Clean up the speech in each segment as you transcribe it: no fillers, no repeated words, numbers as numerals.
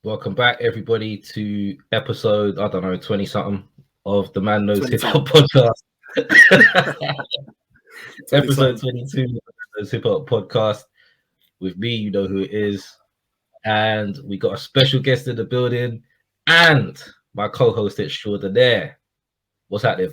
Welcome back, everybody, to episode, 20 something of the Man Knows Hip Hop podcast. Episode 22 of the Man Knows Hip Hop podcast with me, you know who it is. And we got a special guest in the building and my co-host extraordinaire. What's happening?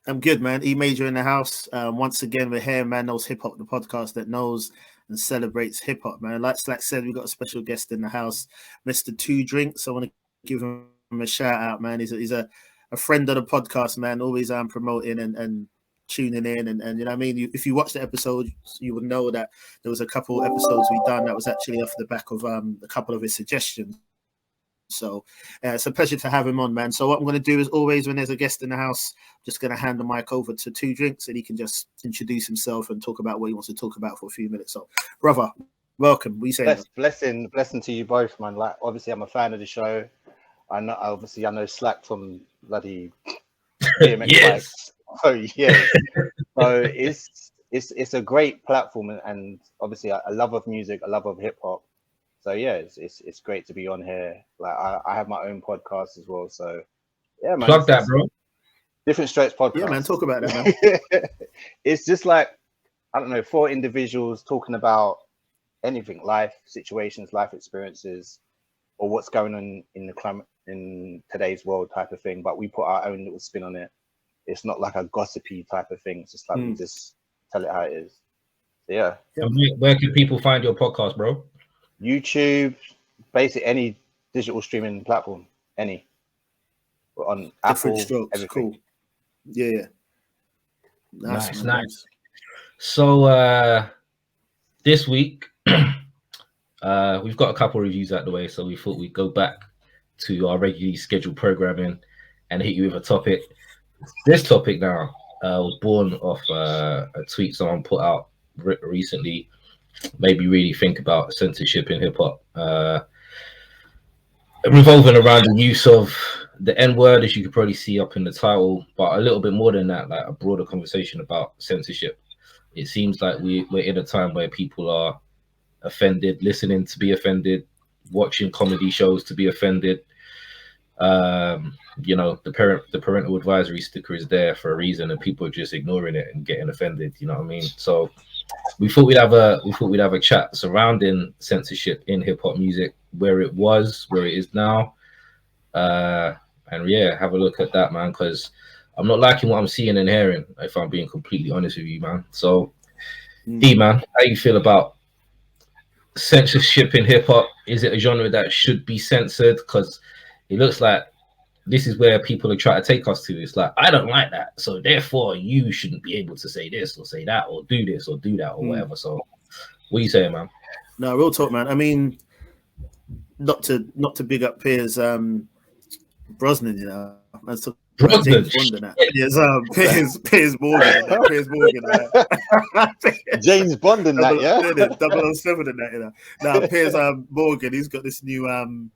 I'm good, man. E Major in the house. Once again, we're here, Man Knows Hip Hop, the podcast that knows and celebrates hip hop, man. Like Slack said, we got a special guest in the house, Mr. 2Drinkz. I want to give him a shout out, man. He's a friend of the podcast, man. Always promoting and tuning in, and you know what I mean. If you watch the episode, you would know that there was a couple episodes we done that was actually off the back of a couple of his suggestions. So it's a pleasure to have him on, man. So what I'm going to do is always when there's a guest in the house, I'm just going to hand the mic over to 2Drinkz and he can just introduce himself and talk about what he wants to talk about for a few minutes. So, brother, welcome. What are you saying? Blessing to you both, man. Like, obviously, I'm a fan of the show. I know Slack from bloody BMX Yes. bikes. Oh yeah. So it's a great platform, and obviously a love of music, a love of hip hop. So yeah, it's great to be on here. Like I have my own podcast as well. So yeah, man. Plug that, bro. Different Strokes podcast. Yeah, man. Talk about that, man. It's just like, I don't know, 4 individuals talking about anything, life situations, life experiences, or what's going on in the climate in today's world type of thing. But we put our own little spin on it. It's not like a gossipy type of thing. It's just like we just tell it how it is. So yeah. Where can people find your podcast, bro? YouTube, basically any digital streaming platform, any. We're on Apple, Strokes, everything. cool. Yeah. Nice. So this week we've got a couple of reviews out the way, so we thought we'd go back to our regularly scheduled programming and hit you with a topic. This topic now was born off a tweet someone put out recently. Maybe really think about censorship in hip hop, revolving around the use of the N-word, as you could probably see up in the title, but a little bit more than that, like a broader conversation about censorship. It seems like we're in a time where people are offended, listening to be offended, watching comedy shows to be offended. You know, the parental advisory sticker is there for a reason, and people are just ignoring it and getting offended. You know what I mean? So we thought we'd have a chat surrounding censorship in hip hop music, where it was, where it is now, and yeah, have a look at that, man. Because I'm not liking what I'm seeing and hearing, if I'm being completely honest with you, man. So, D, man, how you feel about censorship in hip hop? Is it a genre that should be censored? Because it looks like this is where people are trying to take us to. It's like, I don't like that, so therefore you shouldn't be able to say this or say that or do this or do that or whatever. So what are you saying, man? No, real talk, man. I mean, not to big up Piers Brosnan, you know. Brosnan. Yes, Piers Morgan. Piers Morgan. James Bond in that, yeah? 007 in that, you know. Now, Piers Morgan, he's got this new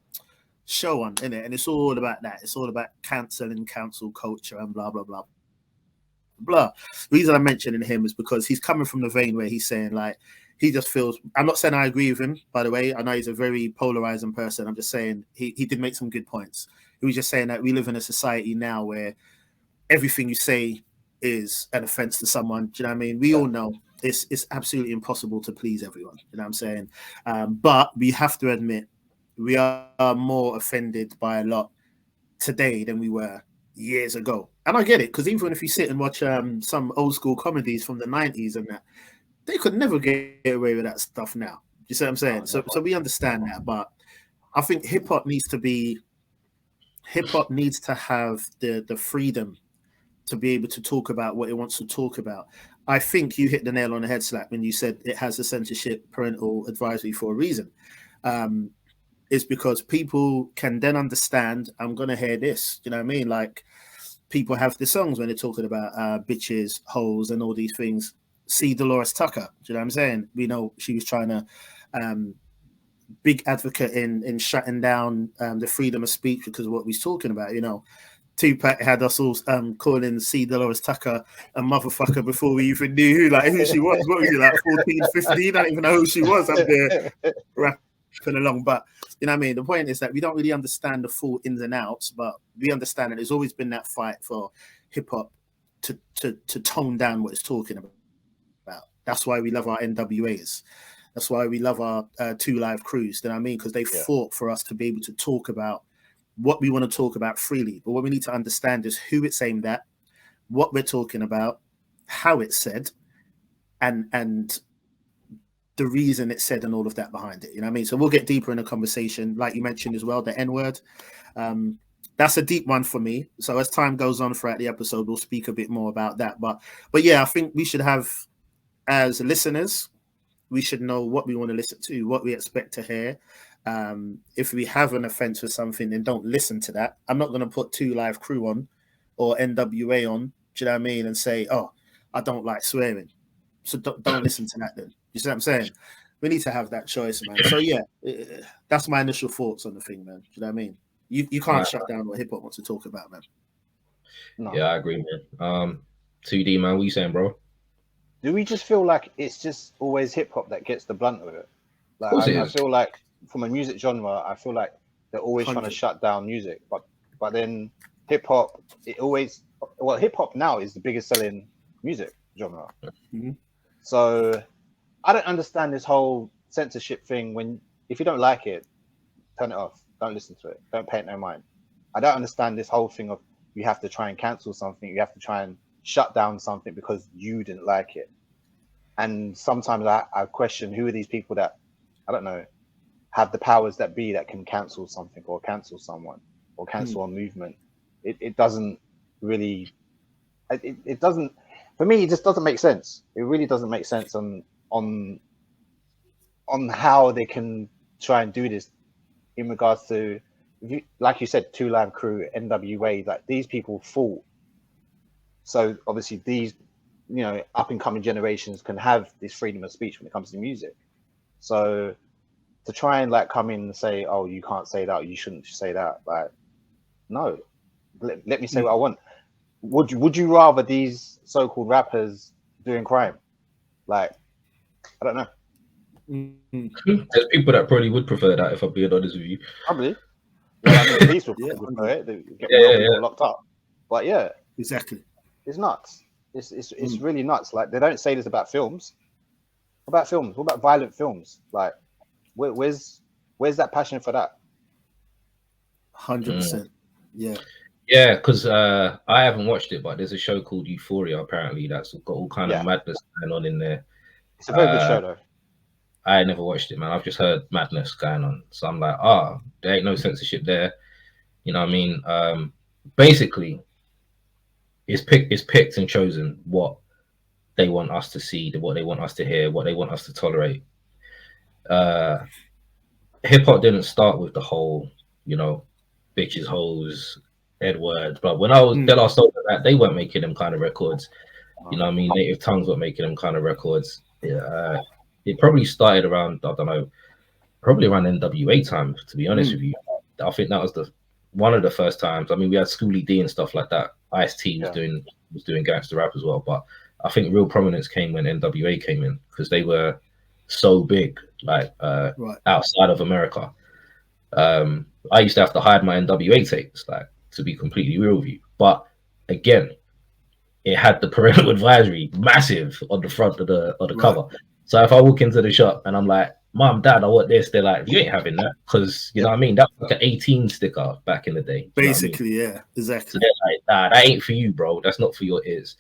show on, innit? And it's all about that. It's all about cancelling cancel culture and blah, blah, blah, blah. The reason I'm mentioning him is because he's coming from the vein where he's saying, like, he just feels, I'm not saying I agree with him, by the way. I know he's a very polarizing person. I'm just saying he did make some good points. He was just saying that we live in a society now where everything you say is an offense to someone. Do you know what I mean? We all know it's absolutely impossible to please everyone. You know what I'm saying? But we have to admit, we are more offended by a lot today than we were years ago. And I get it, because even if you sit and watch some old school comedies from the 90s and that, they could never get away with that stuff now. You see what I'm saying? So we understand that, but I think hip hop needs to have the freedom to be able to talk about what it wants to talk about. I think you hit the nail on the head, Slack, when you said it has a censorship parental advisory for a reason. Is because people can then understand, I'm going to hear this. You know what I mean? Like, people have the songs when they're talking about bitches, hoes, and all these things. See Dolores Tucker. Do you know what I'm saying? We know she was trying to big advocate in shutting down the freedom of speech because of what we're talking about. You know, Tupac had us all calling C. Dolores Tucker a motherfucker before we even knew who she was. What was he, like 14, 15? I don't even know who she was up there put along. But you know what I mean? The point is that we don't really understand the full ins and outs, but we understand that there's always been that fight for hip hop to tone down what it's talking about. That's why we love our NWAs. That's why we love our 2 Live crews. You know what I mean? Because they fought for us to be able to talk about what we want to talk about freely. But what we need to understand is who it's aimed at, what we're talking about, how it's said, and the reason it's said and all of that behind it. You know what I mean? So we'll get deeper in the conversation. Like you mentioned as well, the N-word. That's a deep one for me. So as time goes on throughout the episode, we'll speak a bit more about that. But yeah, I think we should have, as listeners, we should know what we want to listen to, what we expect to hear. If we have an offense or something, then don't listen to that. I'm not going to put 2 Live Crew on or NWA on, do you know what I mean? And say, oh, I don't like swearing. So don't listen to that then. You see what I'm saying? We need to have that choice, man. So yeah, that's my initial thoughts on the thing, man. Do you know what I mean? You can't shut down what hip hop wants to talk about, man. No. Yeah, I agree, man. 2D, man, what you saying, bro? Do we just feel like it's just always hip hop that gets the blunt of it? Like I feel like from a music genre, I feel like they're always trying to shut down music, but then hip hop, hip hop now is the biggest selling music genre. Mm-hmm. So I don't understand this whole censorship thing. If you don't like it, turn it off. Don't listen to it. Don't pay it no mind. I don't understand this whole thing of you have to try and cancel something. You have to try and shut down something because you didn't like it. And sometimes I question, who are these people that, I don't know, have the powers that be that can cancel something or cancel someone or cancel a movement. It doesn't really, it doesn't, for me, it just doesn't make sense. It really doesn't make sense on how they can try and do this in regards to, like you said, 2 Live Crew, NWA, like these people fought. So obviously these, up and coming generations can have this freedom of speech when it comes to music. So to try and like come in and say, oh, you can't say that, or you shouldn't say that, like, no, let me say what I want. Would you rather these so-called rappers doing crime? Like, I don't know. There's people that probably would prefer that, if I'm being honest with you. Probably. Yeah, I mean, police would prefer it. They get people locked up. But yeah, exactly. It's nuts. It's really nuts. Like, they don't say this about films. What about films? What about violent films? Like, where's that passion for that? 100%. Yeah. Yeah, because I haven't watched it, but there's a show called Euphoria, apparently, that's got all kind of madness going on in there. It's a very good show, though. I never watched it, man. I've just heard madness going on. So I'm like, there ain't no censorship there. You know what I mean? Basically, it's picked and chosen what they want us to see, what they want us to hear, what they want us to tolerate. Hip hop didn't start with the whole, bitches, hoes, N-word. But when I was De La Soul, that they weren't making them kind of records. You know what I mean? Native Tongues weren't making them kind of records. Yeah, it probably started around, I don't know, probably around NWA time, to be honest with you. I think that was one of the first times. I mean, we had Schoolie D and stuff like that. Ice-T was doing gangster rap as well. But I think real prominence came when NWA came in, because they were so big, like outside of America. I used to have to hide my NWA tapes, like, to be completely real with you. But again, it had the parental advisory massive on the front of the cover. So if I walk into the shop and I'm like, Mom, Dad, I want this, they're like, you ain't having that, because you know what I mean? That was like an 18 sticker back in the day. Basically, you know what I mean? Yeah, exactly. So they're like, nah, that ain't for you, bro. That's not for your ears.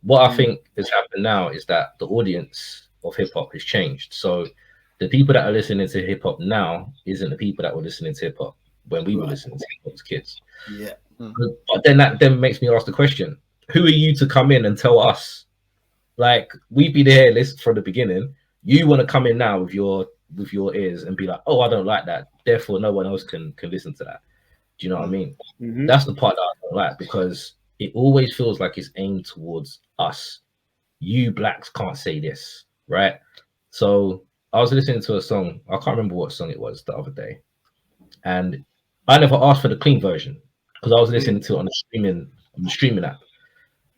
What I think has happened now is that the audience of hip hop has changed. So the people that are listening to hip hop now isn't the people that were listening to hip hop when we were listening to hip hop as kids. Yeah. But then that makes me ask the question: who are you to come in and tell us? Like, we've been here list from the beginning. You want to come in now with your ears and be like, oh, I don't like that, therefore no one else can listen to that. Do you know what I mean? That's the part that I don't like, because it always feels like it's aimed towards us. You blacks can't say this, right? So I was listening to a song, I can't remember what song it was the other day, and I never asked for the clean version because I was listening to it on the streaming app.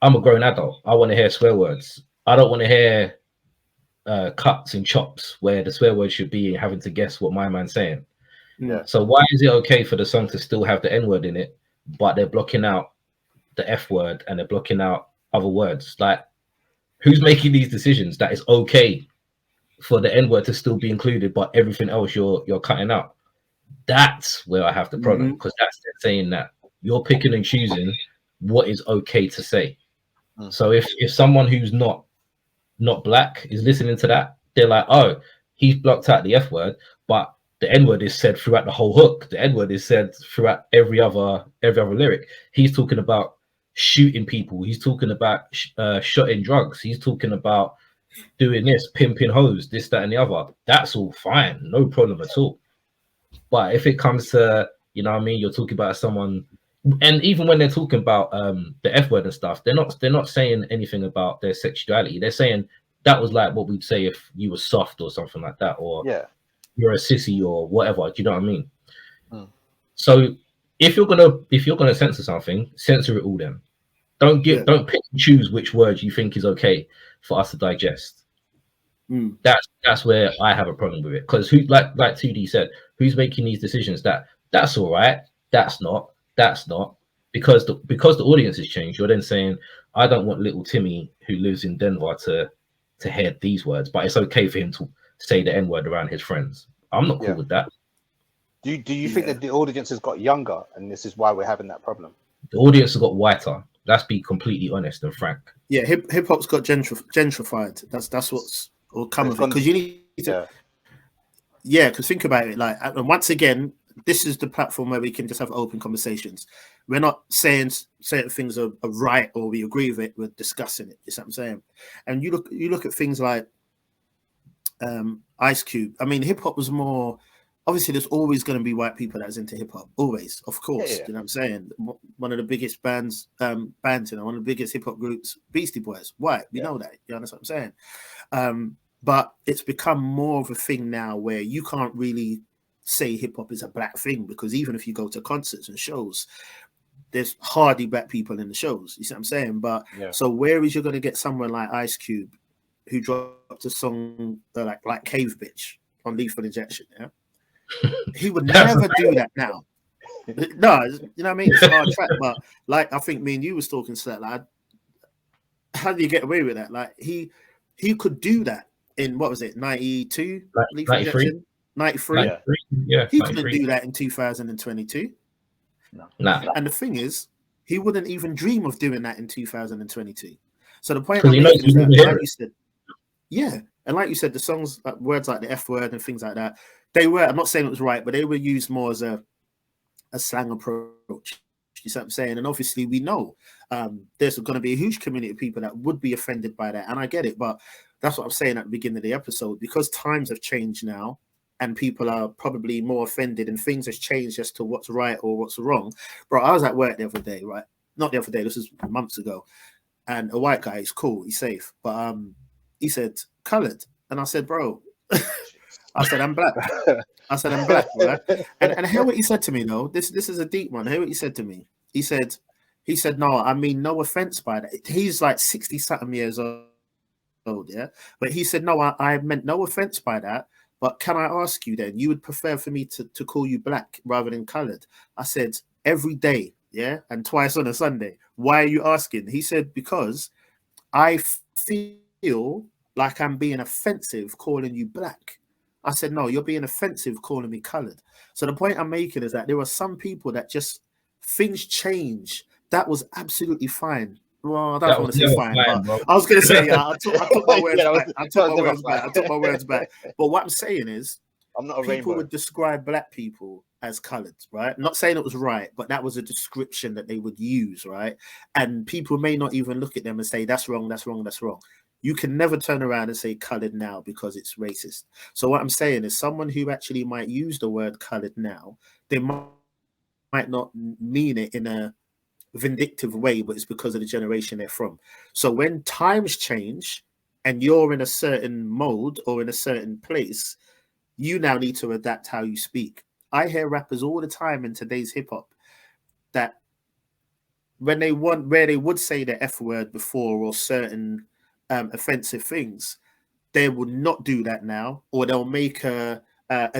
I'm a grown adult. I want to hear swear words. I don't want to hear cuts and chops where the swear word should be, and having to guess what my man's saying. Yeah. So why is it okay for the song to still have the N word in it, but they're blocking out the F word and they're blocking out other words? Like, who's making these decisions that it's okay for the N word to still be included, but everything else you're cutting out? That's where I have the problem, because that's saying that you're picking and choosing what is okay to say. So if someone who's not black is listening to that, they're like, oh, he's blocked out the F word, but the N word is said throughout the whole hook. The N word is said throughout every other lyric. He's talking about shooting people. He's talking about shotting drugs. He's talking about doing this, pimping hoes, this, that, and the other. That's all fine, no problem at all. But if it comes to, you know what I mean, you're talking about someone, and even when they're talking about the F word and stuff, they're not saying anything about their sexuality. They're saying that was like what we'd say if you were soft or something like that, or you're a sissy or whatever. Do you know what I mean? So if you're gonna censor something, censor it all. Then don't pick and choose which words you think is okay for us to digest. That's where I have a problem with it, because who, like 2D said, who's making these decisions? That's all right, that's not, because the audience has changed. You're then saying, I don't want little Timmy who lives in Denver to hear these words, but it's okay for him to say the N word around his friends. I'm not cool with that. Do you think that the audience has got younger, and this is why we're having that problem? The audience has got whiter. Let's be completely honest and frank. Yeah, hip hop's got gentrified. That's what's all come of it. Because you need to, because think about it. Like, and once again, this is the platform where we can just have open conversations. We're not saying certain things are right or we agree with it. We're discussing it. You see what I'm saying? And you look at things like Ice Cube. I mean, hip hop was more. Obviously, there's always going to be white people that's into hip hop. Always, of course. You know what I'm saying? One of the biggest bands, one of the biggest hip hop groups, Beastie Boys, white. We know that. You understand what I'm saying? But it's become more of a thing now where you can't really say hip hop is a black thing, because even if you go to concerts and shows, there's hardly black people in the shows. You see what I'm saying? But so where is you going to get someone like Ice Cube, who dropped a song like Cave Bitch on Lethal Injection? Yeah. He would never do that now. No, you know what I mean? It's a hard track, but like I think me and you was talking to that, like, how do you get away with that? Like he could do that in, what was it, 92? 93? 93? Yeah. He couldn't do that in 2022. No. And the thing is, he wouldn't even dream of doing that in 2022. So the point I'm making is that, like you said, and like you said, the songs, words like the F word and things like that, they were, I'm not saying it was right, but they were used more as a slang approach. You see what I'm saying? And obviously we know there's going to be a huge community of people that would be offended by that. And I get it, but that's what I'm saying at the beginning of the episode, because times have changed now and people are probably more offended and things has changed as to what's right or what's wrong. Bro, I was at work the other day, right? Not the other day, this was months ago. And a white guy, he's cool, he's safe. But he said, colored. And I said, bro, I said, I'm black. I said, I'm black, right? And hear what he said to me, though. This is a deep one. Hear what he said to me. He said, no, I mean, no offense by that. He's like 60-something years old, yeah? But he said, no, I meant no offense by that. But can I ask you then, you would prefer for me to call you black rather than colored? I said, every day, yeah? And twice on a Sunday. Why are you asking? He said, because I feel like I'm being offensive calling you black. I said, no, you're being offensive calling me colored. So the point I'm making is that there are some people that just, things change. That was absolutely fine. Well, I don't want to say fine, but bro. I was going to say, I took my words back. I took my words back. But what I'm saying is, people would describe black people as colored, right? I'm not saying it was right, but that was a description that they would use, right? And people may not even look at them and say, that's wrong, that's wrong, that's wrong. You can never turn around and say colored now because it's racist. So what I'm saying is, someone who actually might use the word colored now, they might not mean it in a vindictive way, but it's because of the generation they're from. So when times change and you're in a certain mode or in a certain place, you now need to adapt how you speak. I hear rappers all the time in today's hip hop that when they would say the F word before or certain offensive things, they will not do that now, or they'll make a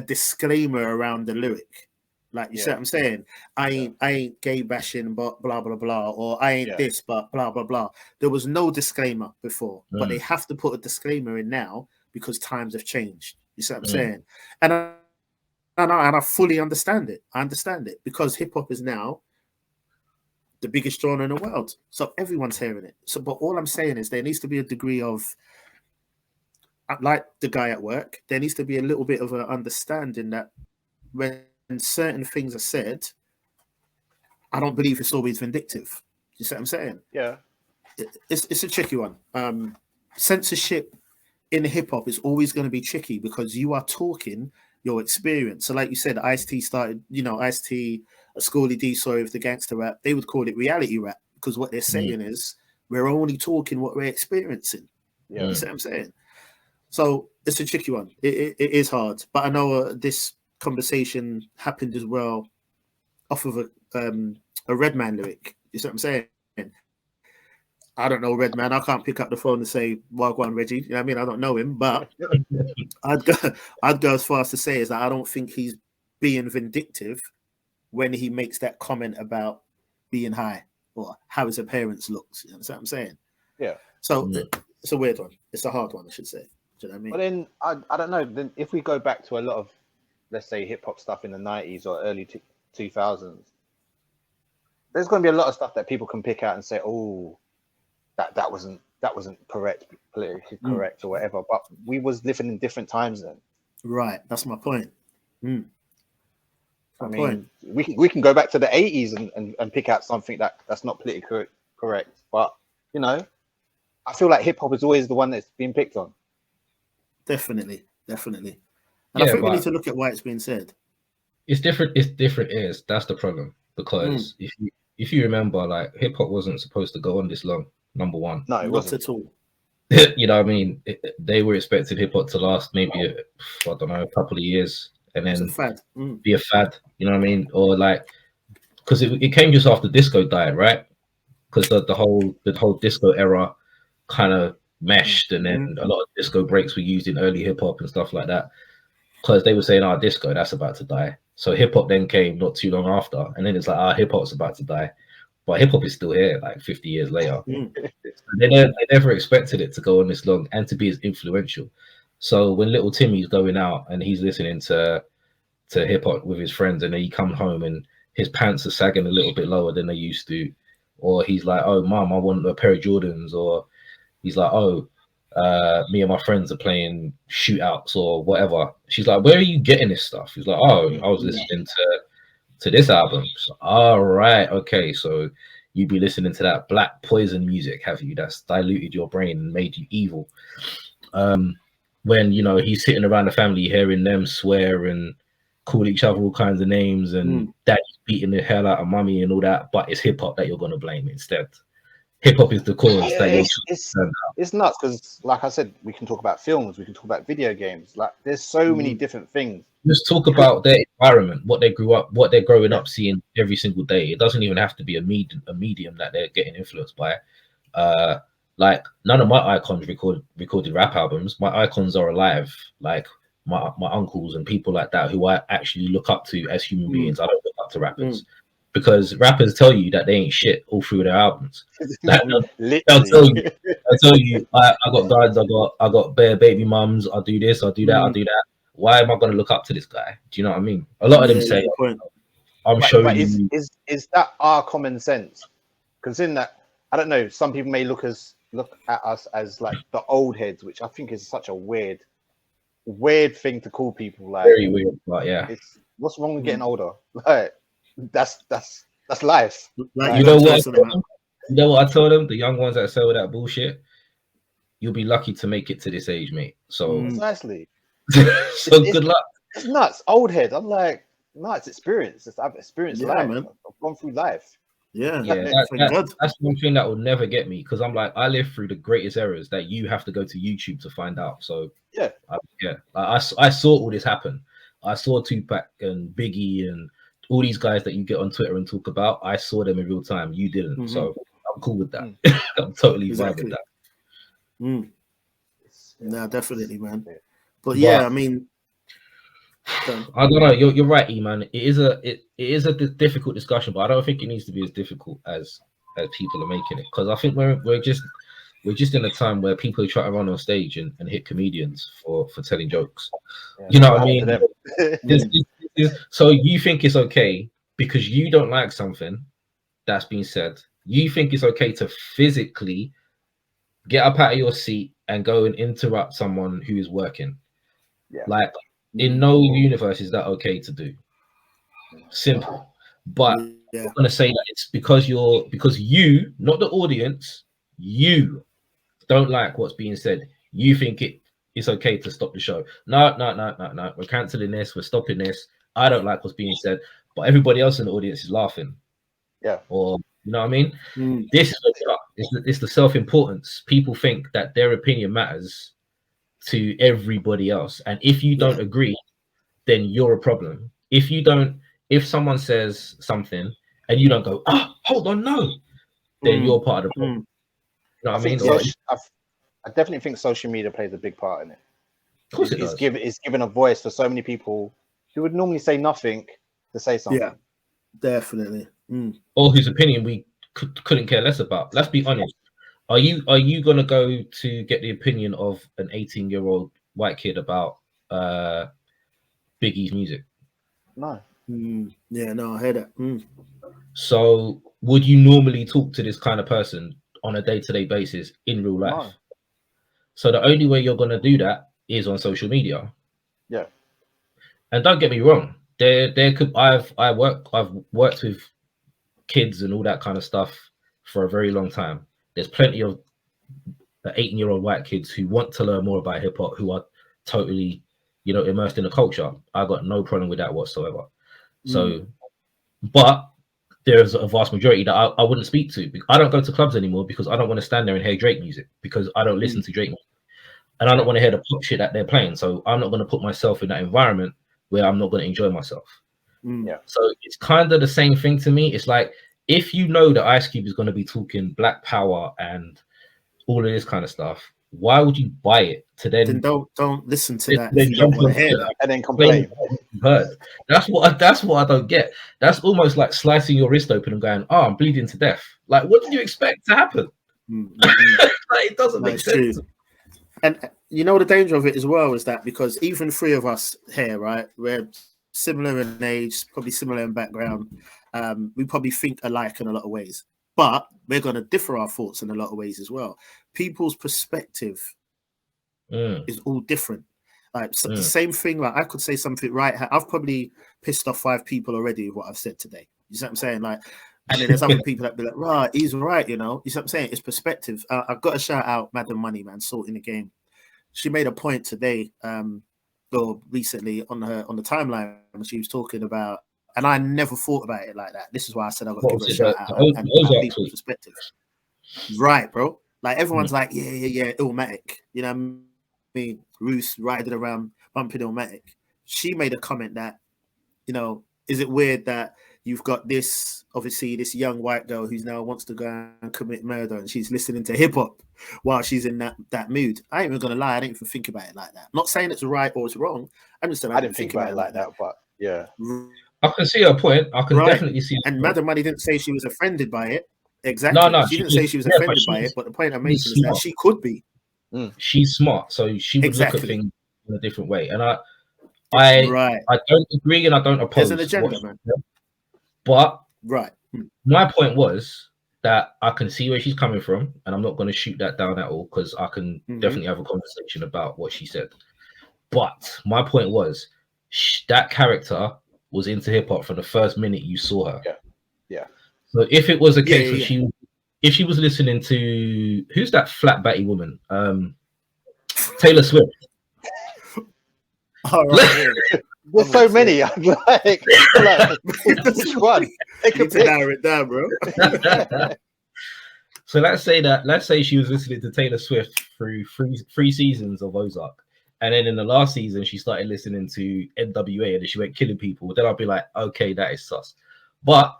disclaimer around the lyric. Like, you see what I'm saying? I ain't gay bashing, but blah blah blah, or I ain't this, but blah blah blah. There was no disclaimer before, but they have to put a disclaimer in now because times have changed. You see what I'm saying? And I fully understand it. I understand it because hip hop is now the biggest genre in the world, so everyone's hearing it. So, but all I'm saying is there needs to be a degree of, like the guy at work, there needs to be a little bit of an understanding that when certain things are said, I don't believe it's always vindictive. You see what I'm saying? Yeah. It's a tricky one. Censorship in hip hop is always going to be tricky because you are talking your experience. So like you said, Ice-T started, Ice-T, Schoolie D, sorry, with the gangster rap, they would call it reality rap because what they're saying is we're only talking what we're experiencing. You see what I'm saying? So it's a tricky one. It is hard, but I know this conversation happened as well off of a Redman lyric. You see what I'm saying? I don't know Redman. I can't pick up the phone and say Wagwan Reggie. You know what I mean? I don't know him, but I'd go as far as to say is that I don't think he's being vindictive when he makes that comment about being high or how his appearance looks. You know what I'm saying? Yeah. So it's a weird one. It's a hard one, I should say. Do you know what I mean? But then I don't know. Then if we go back to a lot of, let's say, hip hop stuff in the 90s or early 2000s, there's going to be a lot of stuff that people can pick out and say, "Oh, that wasn't correct, politically correct, or whatever." But we was living in different times then. Right. That's my point. I mean, we can go back to the 80s and pick out something that's not politically correct. But I feel like hip hop is always the one that's being picked on. Definitely. And I think we need to look at why it's being said. It's different. That's the problem, because if you remember, like, hip hop wasn't supposed to go on this long. Number one, no, it wasn't at all. You know what I mean? They were expecting hip hop to last maybe a couple of years and then be a fad. You know what I mean? Or like, because it came just after disco died, right? Because the whole disco era kind of meshed, and then a lot of disco breaks were used in early hip hop and stuff like that. Because they were saying, disco, that's about to die. So hip hop then came not too long after, and then it's like, hip hop's about to die. But hip hop is still here, like 50 years later. They never expected it to go on this long and to be as influential. So when little Timmy's going out and he's listening to hip hop with his friends, and then he comes home and his pants are sagging a little bit lower than they used to, or he's like, "Oh, mom, I want a pair of Jordans," or he's like, "Oh, me and my friends are playing shootouts or whatever." She's like, "Where are you getting this stuff?" He's like, "Oh, I was listening to this album." So, all right, okay, so you be listening to that Black Poison music, have you? That's diluted your brain and made you evil. When he's sitting around the family hearing them swear and call each other all kinds of names, and daddy's beating the hell out of mummy and all that, but it's hip hop that you're gonna blame instead. Hip hop is the cause that it's nuts, because like I said, we can talk about films, we can talk about video games, like there's so many different things. Just talk about their environment, what they grew up, what they're growing up seeing every single day. It doesn't even have to be a medium that they're getting influenced by. Like, none of my icons recorded rap albums. My icons are alive, like my uncles and people like that who I actually look up to as human beings. I don't look up to rappers. Because rappers tell you that they ain't shit all through their albums. Like, they'll tell you, I got guys, I got bare baby mums, I do this, I do that, I do that. Why am I going to look up to this guy? Do you know what I mean? A lot of them say, I'm showing you. Is that our common sense? Considering that, I don't know, some people may look at us as like the old heads, which I think is such a weird thing to call people. Like, very weird, but yeah. What's wrong with getting older? Like, that's life. Like, you know what I told them? The young ones that sell that bullshit, you'll be lucky to make it to this age, mate. So precisely. So good luck. It's nuts. Old head. I'm like, no, it's experience. I've experienced life. Man. I've gone through life. That's one thing that will never get me, because I'm like, I lived through the greatest eras that you have to go to YouTube to find out. So I saw all this happen. I saw Tupac and Biggie and all these guys that you get on Twitter and talk about. I saw them in real time. You didn't. So I'm cool with that. I'm totally vibe with that. No, definitely, man. But yeah, I mean, I don't know. You're right, E-man. It is a difficult discussion, but I don't think it needs to be as difficult as people are making it. Because I think we're just in a time where people are trying to run on stage and hit comedians for telling jokes. Yeah, you know what I mean? So you think it's okay because you don't like something that's been said. You think it's okay to physically get up out of your seat and go and interrupt someone who is working. Yeah. Like, in no universe is that okay to do. Simple. But I'm gonna say that it's because you, not the audience, you don't like what's being said. You think it's okay to stop the show. No. We're canceling this, we're stopping this. I don't like what's being said, but everybody else in the audience is laughing. Yeah. Or you know what I mean? This is the self-importance. People think that their opinion matters to everybody else. And if you don't agree, then you're a problem. If someone says something and you don't go, hold on, no, then you're part of the problem. You know what I mean? I definitely think social media plays a big part in it. Of course it does. It's given a voice for so many people who would normally say nothing to say something. Yeah, definitely. Or whose opinion we couldn't care less about. Let's be honest. Are you gonna go to get the opinion of an 18-year-old white kid about Biggie's music? No. Yeah, no, I heard that. So would you normally talk to this kind of person on a day-to-day basis in real life? No. So the only way you're gonna do that is on social media. Yeah. And don't get me wrong, I've worked with kids and all that kind of stuff for a very long time. There's plenty of 18-year-old white kids who want to learn more about hip hop, who are totally, immersed in the culture. I got no problem with that whatsoever. So, but there's a vast majority that I wouldn't speak to. I don't go to clubs anymore because I don't want to stand there and hear Drake music, because I don't listen to Drake music, and I don't want to hear the pop shit that they're playing. So I'm not going to put myself in that environment where I'm not going to enjoy myself. Yeah. So it's kind of the same thing to me. It's like, if you know that Ice Cube is going to be talking Black Power and all of this kind of stuff, why would you buy it to then don't listen to that if you don't want to hear that and then complain? That's what I don't get. That's almost like slicing your wrist open and going, I'm bleeding to death. Like, what did you expect to happen? Like, it doesn't make sense. True. And you know the danger of it as well is that, because even three of us here, right, we're similar in age, probably similar in background. We probably think alike in a lot of ways, but we're going to differ our thoughts in a lot of ways as well. People's perspective is all different. Like the same thing, like I could say something right. I've probably pissed off 5 people already with what I've said today. You see what I'm saying? Like, and then there's other people that be like, right, he's right, You see what I'm saying? It's perspective. I've got to shout out Madam Money, man, sorting the game. She made a point today, or recently on the timeline, when she was talking about, and I never thought about it like that. This is why I said I got to give her a shout out and people's perspective. Right, bro. Like, everyone's like, yeah, Illmatic. You know what I mean? Ruth riding around bumping Illmatic. She made a comment that, is it weird that you've got this young white girl who's now wants to go and commit murder, and she's listening to hip hop while she's in that mood? I ain't even gonna lie, I didn't even think about it like that. I'm not saying it's right or it's wrong. I'm just saying I didn't think about it like that. But yeah, I can see her point. I can definitely see. And Madam Money didn't say she was offended by it. Exactly. No, she didn't say she was offended by it. But the point I'm making is that she could be. She's smart, so she would look at things in a different way. And I don't agree and I don't oppose. There's an agenda, man. But my point was that I can see where she's coming from, and I'm not going to shoot that down at all, because I can definitely have a conversation about what she said. But my point was, that character was into hip hop from the first minute you saw her. Yeah. So if it was a case where she was listening to, who's that flat batty woman? Taylor Swift. All right. There's so many. I'm like, which one? Take a pick. Narrow it down, bro. So let's say she was listening to Taylor Swift through three seasons of Ozark, and then in the last season she started listening to NWA, and then she went killing people. Then I'll be like, okay, that is sus. But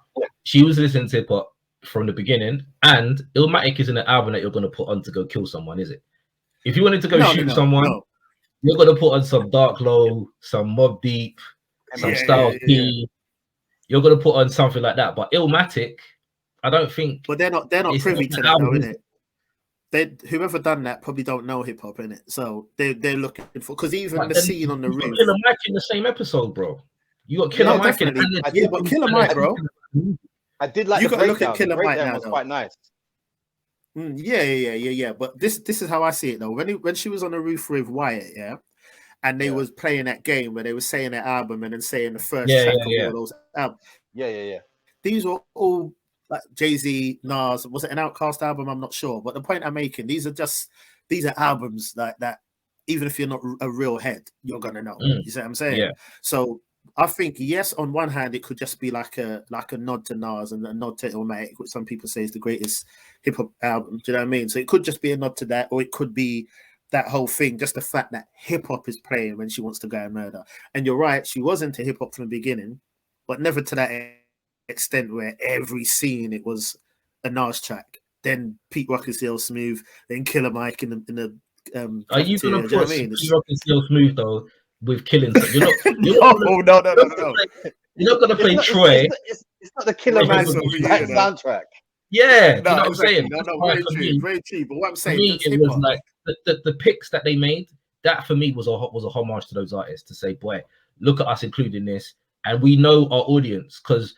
she was listening to hip hop from the beginning, and Illmatic isn't an album that you're going to put on to go kill someone, is it? If you wanted to go shoot someone, you're gonna put on some Dark Low, some Mobb Deep, some Styles P. You're gonna put on something like that. But Illmatic, I don't think. But they're not privy to that, though, innit? Whoever done that probably don't know hip hop, innit? So they're looking for, because even the scene on the roof. Killer Mike in the same episode, bro. You got Killer Mike in it. But Killer Mike, bro. I did like. You got to look at Killer Mike now. Was quite nice. Yeah. But this is how I see it though. When she was on the roof with Wyatt, and they was playing that game where they were saying their album and then saying the first track of all those albums. Yeah. These were all like Jay-Z, Nas. Was it an Outkast album? I'm not sure. But the point I'm making, these are albums that even if you're not a real head, you're gonna know. You see what I'm saying? Yeah. So I think yes, on one hand, it could just be like a nod to Nas and a nod to Illmatic, which some people say is the greatest hip hop album. Do you know what I mean? So it could just be a nod to that, or it could be that whole thing, just the fact that hip hop is playing when she wants to go and murder. And you're right, she was into hip hop from the beginning, but never to that extent where every scene it was a Nas track, then Pete Rock and CL Smooth, then Killer Mike in the are you gonna put Pete Rock and CL Smooth though with Killing? You're not. No. You're not gonna play Troy. It's not the Killer Man soundtrack. Yeah, you know what I'm saying? Very true. But what I'm saying, it was like the picks that they made. That for me was a homage to those artists to say, boy, look at us including this, and we know our audience because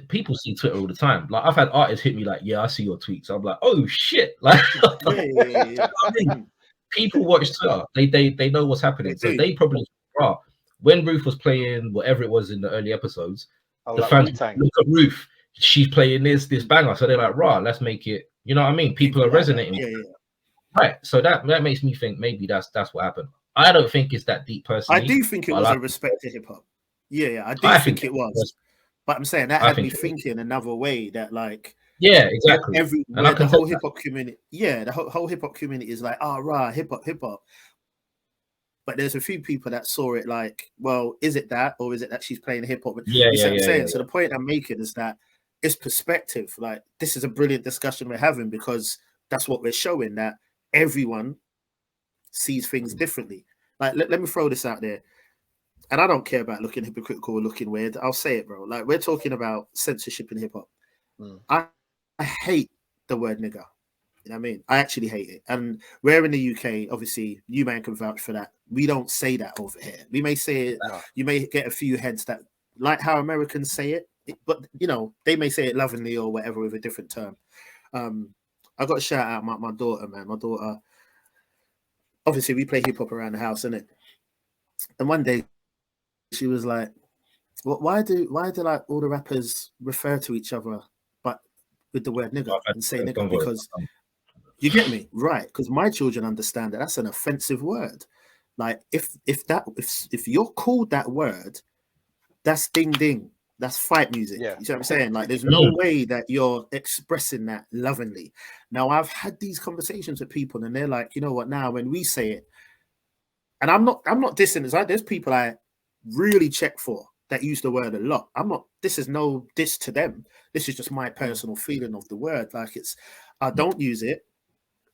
people see Twitter all the time. Like I've had artists hit me like, yeah, I see your tweets. I'm like, oh shit, like yeah. I mean, people watch Twitter. They know what's happening, so they probably when Ruth was playing whatever it was in the early episodes, the fans look at Ruth. She's playing this banger, so they're like, "Raw, let's make it." You know what I mean? People are resonating. Yeah. Right. So that makes me think maybe that's what happened. I don't think it's that deep personally. I do think it was a respect to hip hop. Yeah, I do think it was. But I'm saying that had me thinking another way that like. Yeah, exactly. The whole hip hop community. Yeah, the whole hip hop community is like, rah, hip hop. But there's a few people that saw it like, well, is it that, or is it that she's playing hip hop? Yeah, you see what I'm saying? So the point I'm making is that it's perspective. Like this is a brilliant discussion we're having because that's what we're showing, that everyone sees things differently. Like let me throw this out there, and I don't care about looking hypocritical or looking weird. I'll say it, bro. Like we're talking about censorship in hip hop. I hate the word nigger. You know what I mean? I actually hate it. And we're in the UK, obviously, you man can vouch for that. We don't say that over here. We may say it, you may get a few heads that like how Americans say it, but you know, they may say it lovingly or whatever with a different term. I got to shout out my daughter, man. My daughter, obviously, we play hip hop around the house, innit? And one day she was like, why do like all the rappers refer to each other but with the word nigger and say nigger? Because you get me, right? Because my children understand that that's an offensive word. Like if you're called that word, that's ding ding. That's fight music. Yeah. You see what I'm saying? Like there's no way that you're expressing that lovingly. Now I've had these conversations with people and they're like, you know what, now when we say it, and I'm not dissing, it's like there's people I really check for that use the word a lot. This is no diss to them. This is just my personal feeling of the word. Like I don't use it.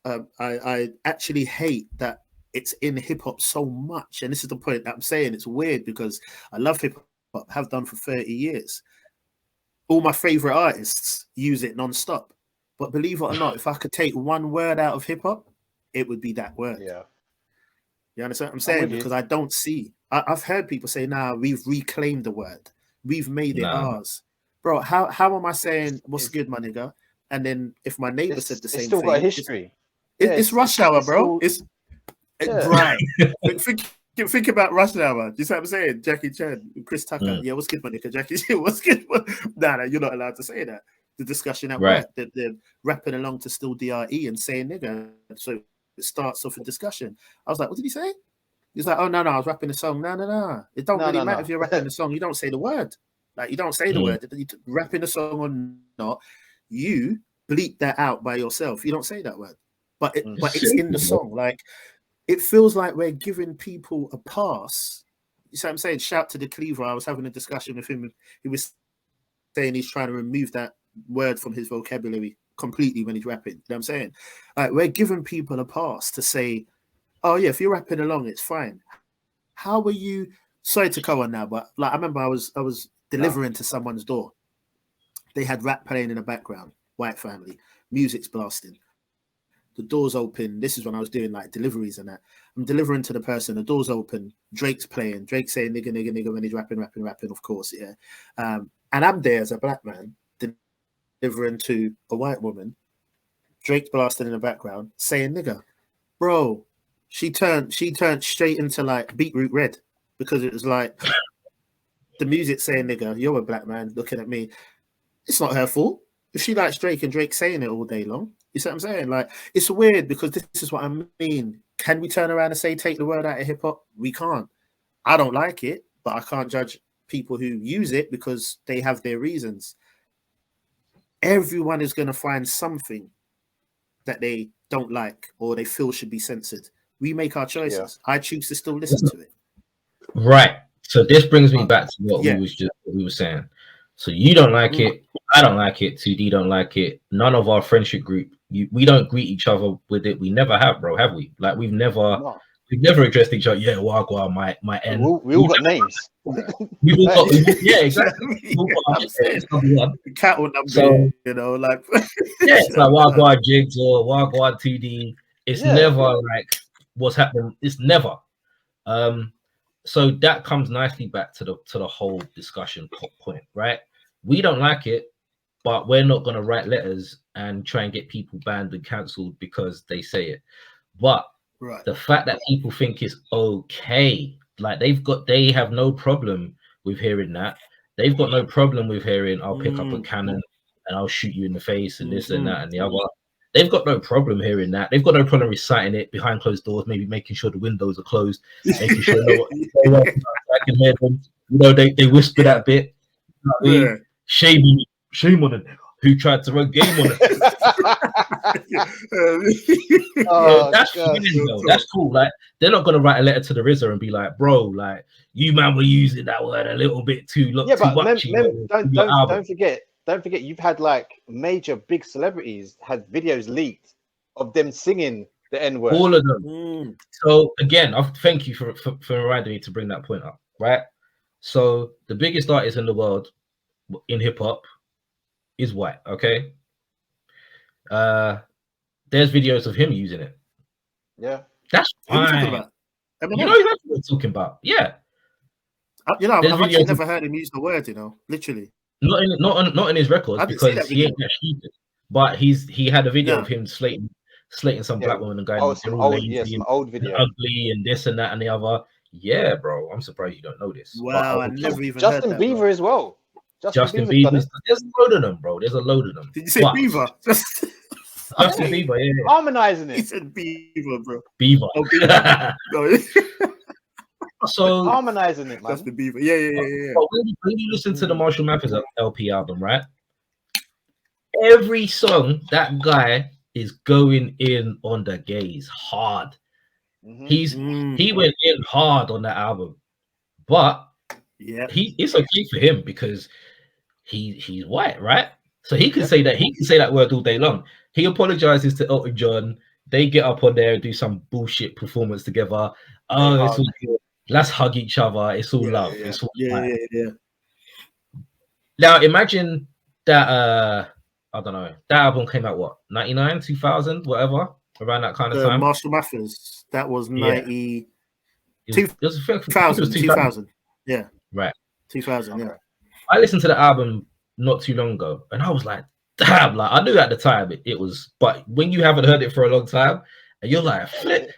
I actually hate that it's in hip hop so much. And this is the point that I'm saying. It's weird because I love hip hop, have done for 30 years. All my favorite artists use it non-stop. But believe it or not, if I could take one word out of hip hop, it would be that word. Yeah. You understand what I'm saying? Because I don't see. I've heard people say, "Nah, we've reclaimed the word. We've made it ours." Bro, how am I saying what's good, my nigga? And then if my neighbor said the same thing, it's still got history. It's rush hour, bro. Right. Think about rush hour. Do you see what I'm saying? Jackie Chan, Chris Tucker. Yeah, what's good, my nigga? Jackie Chan, what's good? Nah, you're not allowed to say that. The discussion at work, they're rapping along to Still DRE and saying nigga. So it starts off a discussion. I was like, what did he say? He's like, oh, no, I was rapping the song. No. It don't really matter if you're rapping the song. You don't say the word. Like, you don't say the word. You rapping the song or not, you bleep that out by yourself. You don't say that word. But it's in the song. Like, it feels like we're giving people a pass. You see what I'm saying? Shout to the Cleaver. I was having a discussion with him. He was saying he's trying to remove that word from his vocabulary completely when he's rapping. You know what I'm saying? Like, we're giving people a pass to say, oh yeah, if you're rapping along, it's fine. How were you? Sorry to go on now, but like I remember I was delivering to someone's door. They had rap playing in the background, white family, music's blasting. The door's open. This is when I was doing like deliveries and that. I'm delivering to the person. The door's open. Drake's playing. Drake's saying nigga, nigga, nigga when he's rapping, of course, yeah. And I'm there as a black man delivering to a white woman. Drake's blasting in the background saying nigga. Bro, she turned straight into like beetroot red because it was like the music saying nigga, you're a black man looking at me. It's not her fault. If she likes Drake and Drake's saying it all day long, you see what I'm saying? Like, it's weird because this is what I mean. Can we turn around and say, take the word out of hip hop? We can't. I don't like it, but I can't judge people who use it because they have their reasons. Everyone is going to find something that they don't like or they feel should be censored. We make our choices. Yeah. I choose to still listen to it. Right. So this brings me back to what we were saying. So you don't like it. I don't like it. 2D don't like it. None of our friendship group, we don't greet each other with it. We never have, bro. Have we? Like we've never addressed each other. Yeah, Wagwa, my end. We all got names. We've all got, yeah, exactly. Cattle number, so, you know, like yeah, it's like Wagwa Jigs or Wagwa 2D. It's never like what's happening. It's never. So that comes nicely back to the whole discussion point, right? We don't like it, but we're not going to write letters and try and get people banned and cancelled because they say it. But the fact that people think it's okay, like they have no problem with hearing that. They've got no problem with hearing, I'll pick up a cannon and I'll shoot you in the face and this and that and the other. They've got no problem hearing that. They've got no problem reciting it behind closed doors, maybe making sure the windows are closed, making sure I can hear them. You know, they whisper that bit. You know, shame on them who tried to run game on it. That's cool. Like they're not gonna write a letter to the RZA and be like, bro, like you man were using that word a little bit too much. Don't forget, you've had like major big celebrities had videos leaked of them singing the N-word. All of them. So again, thank you for reminding me to bring that point up, right? So the biggest artist in the world in hip hop is white, okay? There's videos of him using it. Yeah. That's fine. You know exactly what we're talking about. Yeah. You know, I've actually never heard him use the word, you know, literally. Not in his records because he ain't that stupid. But he had a video of him slating some black woman and going, some old video, ugly and this and that and the other. Yeah, bro. I'm surprised you don't know this. Wow, I never even Justin heard that, Bieber as well. Justin Bieber. There's a load of them, bro. There's a load of them. Did you say Bieber? Justin Bieber, yeah. Harmonizing it. He said Bieber, bro. Bieber. Oh, Bieber. No. So harmonizing it, man. Justin Bieber. Yeah. But when you listen to the Marshall Mathers LP album, right? Every song that guy is going in on the gays hard. He went in hard on that album, but it's okay for him because he's white, right? So he can say that word all day long. He apologizes to Elton John. They get up on there and do some bullshit performance together. Oh, it's all good. Let's hug each other. It's all love. Yeah. It's all yeah. Now imagine that I don't know. That album came out what 99, 2000, whatever, around that kind of time. Marshall Mathers. That was 90. It was 2000. Yeah. Right. 2000. Yeah. I listened to the album not too long ago, and I was like, damn, like I knew at the time it was, but when you haven't heard it for a long time, and you're like,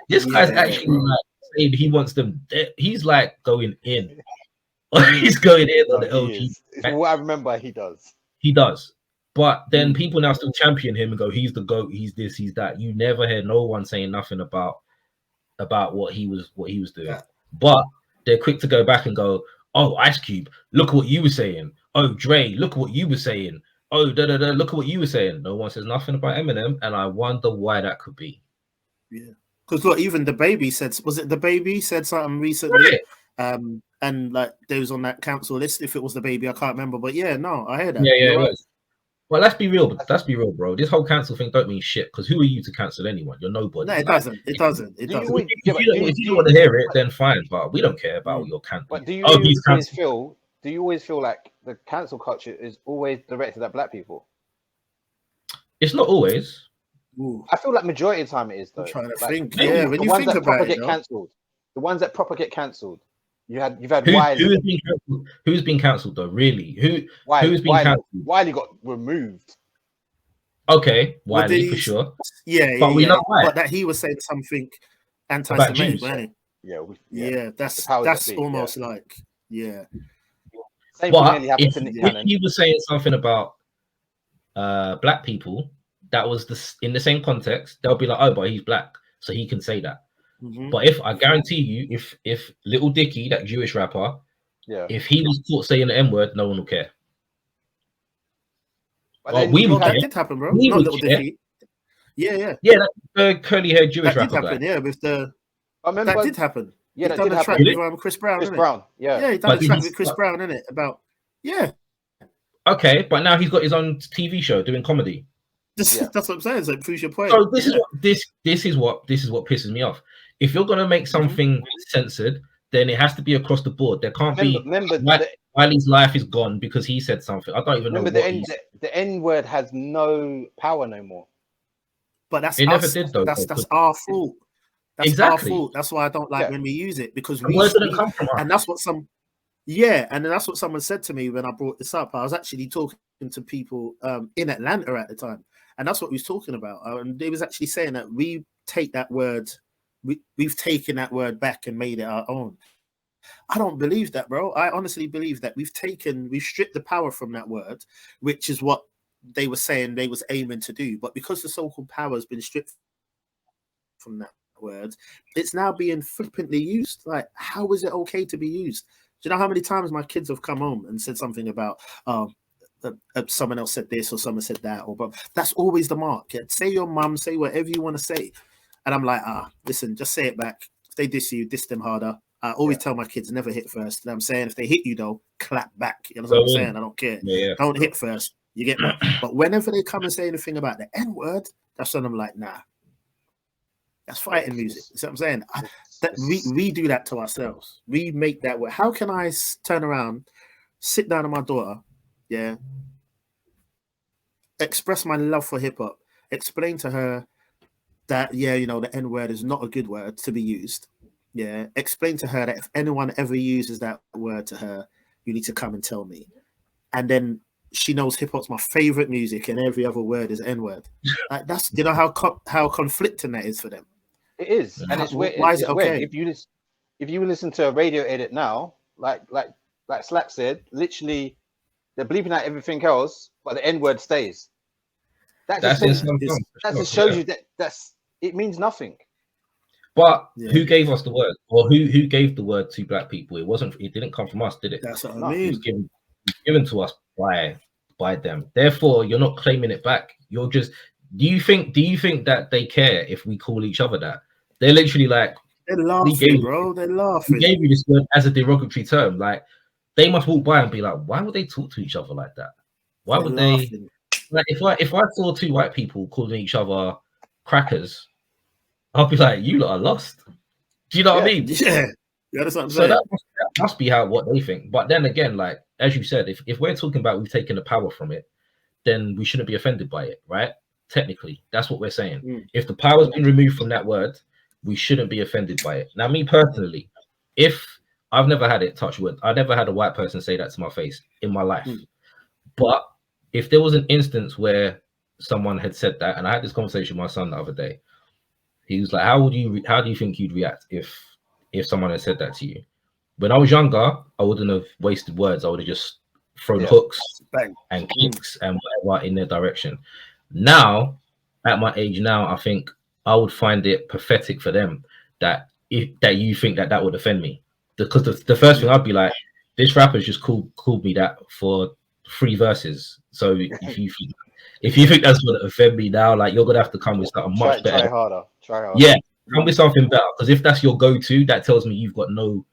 this guy's actually like saying he wants them. He's like going in. He's going in on the LG. From what I remember, he does. He does. But then people now still champion him and go, he's the GOAT, he's this, he's that. You never heard no one saying nothing about what he was doing. Yeah. But they're quick to go back and go, oh, Ice Cube, look at what you were saying. Oh, Dre, look at what you were saying. Oh, look at what you were saying. No one says nothing about Eminem, and I wonder why that could be. Yeah. Because look, even the baby said, was it the baby said something recently? Yeah. And like they was on that council list. If it was the baby, I can't remember. But yeah, no, I heard that. Yeah, it was. Well, let's be real. Let's be real, bro. This whole cancel thing don't mean shit. Because who are you to cancel anyone? You're nobody. No, it doesn't. It doesn't. It doesn't. If you want to hear it, then fine. But we don't care about your cancel. But do you always feel? Do you always feel like the cancel culture is always directed at black people? It's not always. Ooh. I feel like majority of the time it is though. I'm trying to like, think. Yeah, when you think about it, the ones that proper get cancelled. You've had Wiley. Who's been cancelled though? Really? Who's been cancelled? Wiley got removed. Okay, Wiley for sure. Yeah, but we know why. But that he was saying something anti-Semitic, wasn't he? Yeah, that's almost like Same but thing if he was saying something about black people that was in the same context, they'll be like, oh, but he's black, so he can say that. Mm-hmm. But if I guarantee you, if Little Dicky, that Jewish rapper, if he was caught saying the N-word, no one will care. Well, that did happen, bro. Not Little Dicky. Yeah, the curly-haired Jewish rapper. That did happen, guy. Yeah, with the that did happen. Yeah, he done the track with Chris Brown. Chris Brown, yeah, he done the track with Chris Brown, innit? About Okay, but now he's got his own TV show doing comedy. That's what I'm saying. So proves your point. So this is what pisses me off. If you're gonna make something censored, then it has to be across the board. There can't be. Remember, Wiley's life is gone because he said something. I don't even know. The N word has no power no more. But that's it never did though. That's our fault. That's our fault. That's why I don't like when we use it because where did it come from? And that's what some. Yeah, and then that's what someone said to me when I brought this up. I was actually talking to people in Atlanta at the time, and that's what we was talking about. And they was actually saying that we take that word, we've taken that word back and made it our own. I don't believe that, bro. I honestly believe that we've stripped the power from that word, which is what they were saying they was aiming to do. But because the so-called power has been stripped from that word, it's now being flippantly used. Like, how is it okay to be used? Do you know how many times my kids have come home and said something about someone else said this or someone said that? But that's always the mark. Say your mum, say whatever you want to say. And I'm like, listen, just say it back. If they diss you, diss them harder. I always tell my kids, never hit first. And I'm saying, if they hit you, though, clap back. You know what I'm saying? I don't care. Don't hit first. You get me? But whenever they come and say anything about the N-word, that's when I'm like, nah. That's fighting music. You see what I'm saying? We do that to ourselves. We make that word. How can I turn around, sit down with my daughter, express my love for hip-hop, explain to her that, the N-word is not a good word to be used. Yeah, explain to her that if anyone ever uses that word to her, you need to come and tell me. And then she knows hip hop's my favorite music, and every other word is N-word. Like, that's how conflicting that is for them. It is, and it's weird. Why is it okay? Weird. If you listen to a radio edit now, like Slack said, literally they're bleeping out everything else, but the N-word stays. That just shows you that it means nothing. But who gave us the word, or who gave the word to black people? It didn't come from us, did it? That's what I mean. It was given to us by them. Therefore, you're not claiming it back. You're just. Do you think that they care if we call each other that? They're literally like, they're laughing, bro. They're laughing. We gave you this word as a derogatory term. Like, they must walk by and be like, why would they talk to each other like that? Why would they? Like, if I saw two white people calling each other crackers, I'll be like, you lot are lost. Do you know what I mean? Yeah, that's what I'm saying. So that must be what they think. But then again, like, as you said, if we're talking about we've taken the power from it, then we shouldn't be offended by it, right? Technically, that's what we're saying. If the power's been removed from that word, we shouldn't be offended by it. Now, me personally, if I've never had it, touch wood, I never had a white person say that to my face in my life. But if there was an instance where someone had said that, and I had this conversation with my son the other day, he was like, how do you think you'd react if someone had said that to you? When I was younger, I wouldn't have wasted words. I would have just thrown hooks and kicks and whatever in their direction. Now, at my age now, I think I would find it pathetic for them that you think that would offend me. Because the first thing I'd be like, this rapper's just called me that for 3 verses. So if you think that's going to offend me now, like, you're gonna have to come with something much better. Try harder. Yeah, come with something better. Because if that's your go-to, that tells me you've got no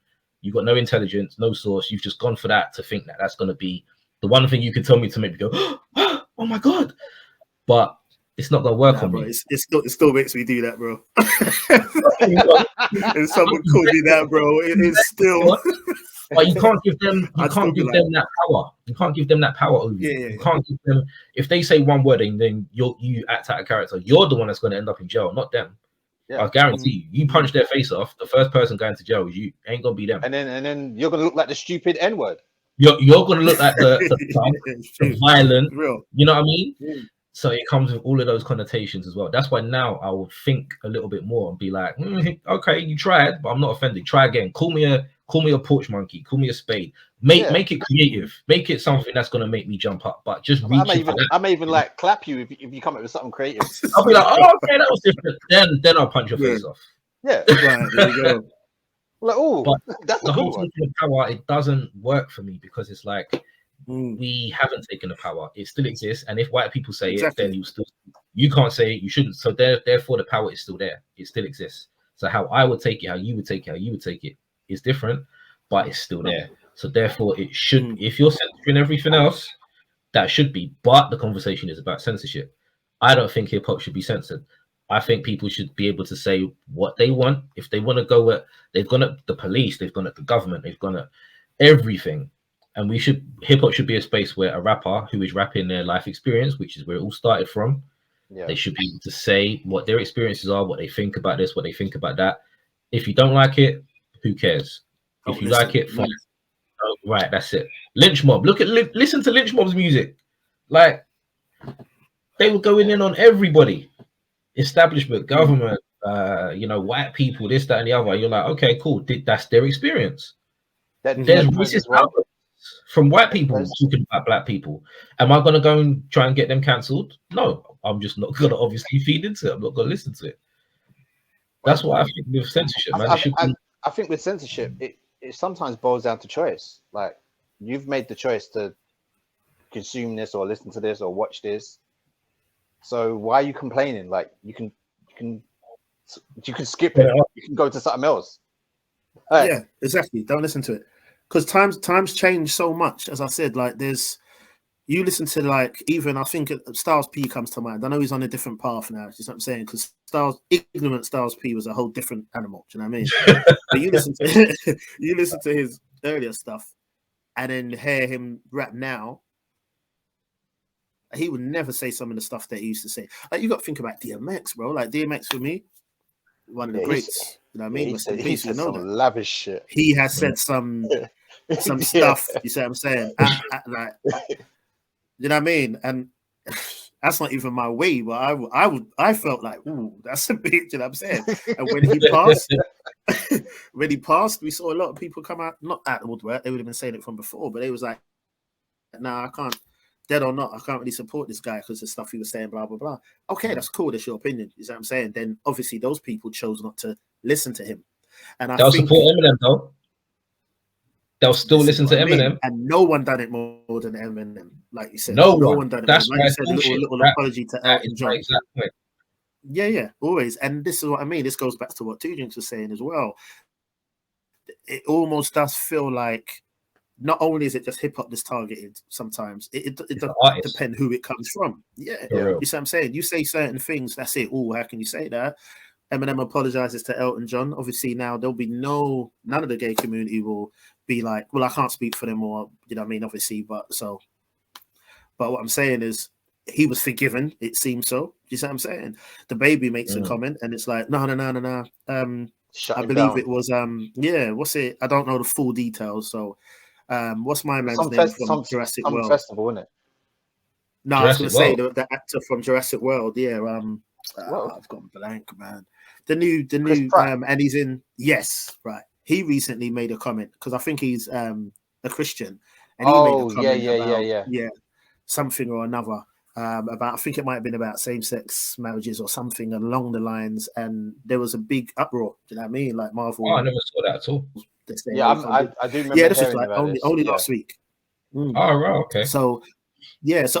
intelligence, no source. You've just gone for that to think that that's going to be the one thing you can tell me to make me go, oh oh my god, but it's not gonna work on bro, me. It still makes me do that, bro. If someone called me that, bro, it is still. But you can't give them. You can't give them that power. You can't give them that power over you. Yeah. You can't give them. If they say one word and then you act out a character, you're the one that's going to end up in jail, not them. Yeah. I guarantee you. You punch their face off, the first person going to jail is you. Ain't gonna be them. And then you're gonna look like the stupid N-word. You're gonna look like the violent. Real. You know what I mean? Yeah. So it comes with all of those connotations as well. That's why now I would think a little bit more and be like, okay, you tried, but I'm not offended. Try again. Call me a porch monkey. Call me a spade. Make it creative. Make it something that's gonna make me jump up. But just reach. I may even like clap you if you come up with something creative. I'll be like, oh, okay, that was different. Then I'll punch your face off. Yeah. Right, there you go. Like, oh, but that's the whole taking of power, it doesn't work for me because it's like we haven't taken the power. It still exists, and if white people say it, then you can't say it. You shouldn't. So therefore, the power is still there. It still exists. So how I would take it, how you would take it, how you would take it is different, but it's still there. So therefore, it should. If you're censoring everything else, that should be. But the conversation is about censorship. I don't think hip hop should be censored. I think people should be able to say what they want. If they want to go at, they've gone at the police, they've gone at the government, they've gone at everything. And hip hop should be a space where a rapper who is rapping their life experience, which is where it all started from, they should be able to say what their experiences are, what they think about this, what they think about that. If you don't like it, who cares? If you like it, fine. Oh, right, that's it. Lynch Mob. Listen to Lynch Mob's music. Like, they were going in on everybody. Establishment, government, white people, this, that, and the other. You're like, okay, cool. That's their experience. There's racist outlets from white people talking about black people. Am I gonna go and try and get them cancelled? No, I'm just not gonna obviously feed into it. I'm not gonna listen to it. That's what I think with censorship, man. I think with censorship, it sometimes boils down to choice. Like, you've made the choice to consume this or listen to this or watch this. So why are you complaining? Like, you can skip it. You can go to something else. Right. Yeah, exactly. Don't listen to it, because times change so much. As I said, like, you listen to, like, even I think Styles P comes to mind. I know he's on a different path now. You know what I'm saying? Because ignorant Styles P was a whole different animal. Do you know what I mean? But you listen to his earlier stuff, and then hear him rap now. He would never say some of the stuff that he used to say. Like, you got to think about DMX, bro. Like, DMX for me, one of the greats. You know what I mean? He said some lavish shit. He has said some stuff. You see what I'm saying? Like, you know what I mean? And that's not even my way, but I felt like, ooh, that's a bit. You know what I'm saying? And when he passed, we saw a lot of people come out, not out the woodwork. They would have been saying it from before, but they was like, nah, I can't. Dead or not, I can't really support this guy because the stuff he was saying, blah, blah, blah. Okay, that's cool. That's your opinion. You know what I'm saying? Then obviously those people chose not to listen to him. And they'll support Eminem, though. They'll still listen to Eminem. And no one done it more than Eminem, like you said. No one done it. That's more. Like you said, little apology to Elton John. Exactly. Yeah, always. And this is what I mean. This goes back to what 2Drinkz was saying as well. It almost does feel like not only is it just hip hop that's targeted, sometimes it does depend who it comes from. Yeah. You see what I'm saying? You say certain things, that's it. Oh, how can you say that? Eminem apologizes to Elton John. Obviously, now there'll be none of the gay community will be like, well, I can't speak for them, or you know what I mean, obviously, but what I'm saying is he was forgiven, it seems so. You see what I'm saying? The Baby makes a comment and it's like, no. I believe it was what's it? I don't know the full details, so what's my man's name from Jurassic World? Festival, isn't it? No, Jurassic I was going to say the actor from Jurassic World. Yeah, I've gone blank, man. The new, and he's in. Yes, right. He recently made a comment because I think he's a Christian, and he made a comment about something or another about. I think it might have been about same-sex marriages or something along the lines, and there was a big uproar. Do you know what I mean? Like Marvel. Oh, I never saw that at all. Yeah, I do remember. Yeah, this was like only last week. Oh, right, okay. So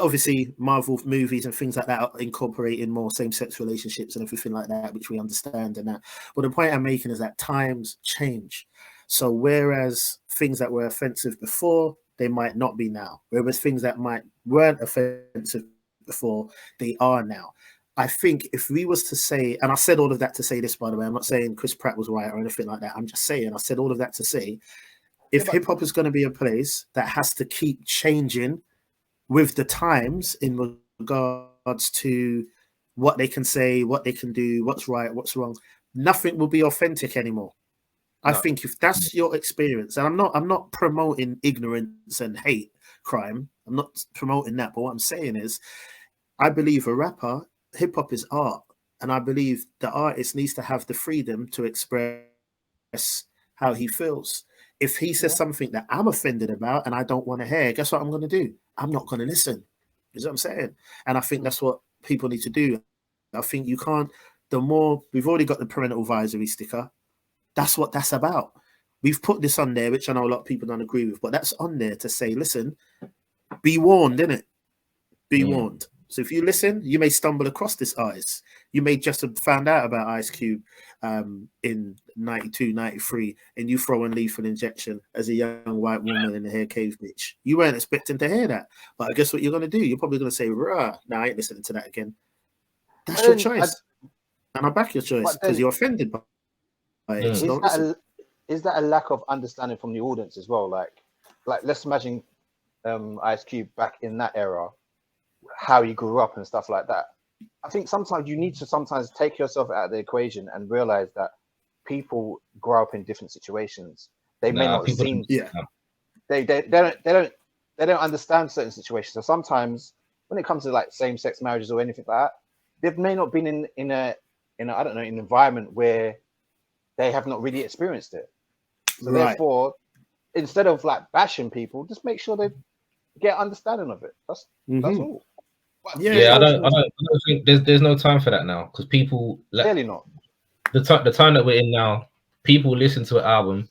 obviously Marvel movies and things like that are incorporating more same-sex relationships and everything like that, which we understand and that. But the point I'm making is that times change. So whereas things that were offensive before, they might not be now. Whereas things that weren't offensive before they are now. I think if we was to say, and I said all of that to say this, by the way, I'm not saying Chris Pratt was right or anything like that. I'm just saying, I said all of that to say, if hip hop is going to be a place that has to keep changing with the times in regards to what they can say, what they can do, what's right, what's wrong, nothing will be authentic anymore. I think if that's your experience, and I'm not promoting ignorance and hate crime. I'm not promoting that. But what I'm saying is, I believe a rapper, hip hop is art. And I believe the artist needs to have the freedom to express how he feels. If he says something that I'm offended about and I don't want to hear, guess what I'm going to do? I'm not going to listen. You know what I'm saying? And I think that's what people need to do. I think you can't, the more, we've already got the parental advisory sticker. That's what that's about. We've put this on there, which I know a lot of people don't agree with, but that's on there to say, listen, be warned, innit? Be warned. So if you listen, you may stumble across this artist. You may just have found out about Ice Cube in 92, 93, and you throw in Lethal Injection as a young white woman in the hair cave bitch. You weren't expecting to hear that. But I guess what you're going to do, you're probably going to say, rah, no, I ain't listening to that again. That's your choice. And I back your choice because you're offended by it. Is that a lack of understanding from the audience as well? Like let's imagine Ice Cube back in that era, how he grew up and stuff like that. I think sometimes you need to take yourself out of the equation and realize that people grow up in different situations. They may not seem, they don't understand certain situations. So sometimes when it comes to like same-sex marriages or anything like that, they may not been in I don't know, an environment where they have not really experienced it. So therefore, instead of like bashing people, just make sure they get understanding of it. That's all. I don't think there's no time for that now, because people clearly not. The time that we're in now, people listen to an album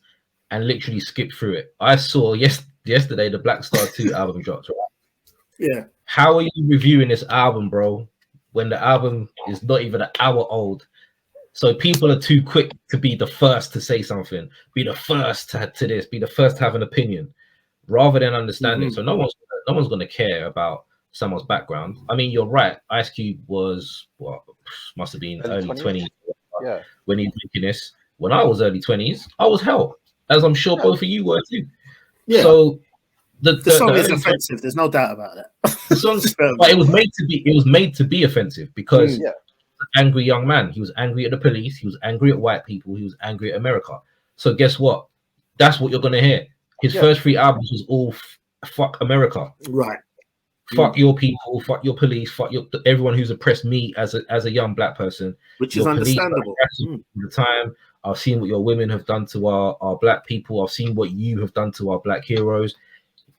and literally skip through it. I saw yesterday the Black Star 2 album dropped, right? Yeah. How are you reviewing this album, bro, when the album is not even an hour old? So people are too quick to be the first to say something, be the first to this, be the first to have an opinion, rather than understand it. So no one's going to care about someone's background. I mean, you're right. Ice Cube was must have been early 20s when he was making this. When I was early 20s, I was hell, as I'm sure both of you were too. Yeah. So the song is offensive. There's no doubt about that. The song, but it was made to be offensive because. Angry young man. He was angry at the police. He was angry at white people. He was angry at America. So guess what? That's what you're gonna hear. His first 3 albums was all fuck America. Right. Fuck your people. Fuck your police. Fuck everyone who's oppressed me as a young black person. Which is understandable. The time I've seen what your women have done to our black people. I've seen what you have done to our black heroes.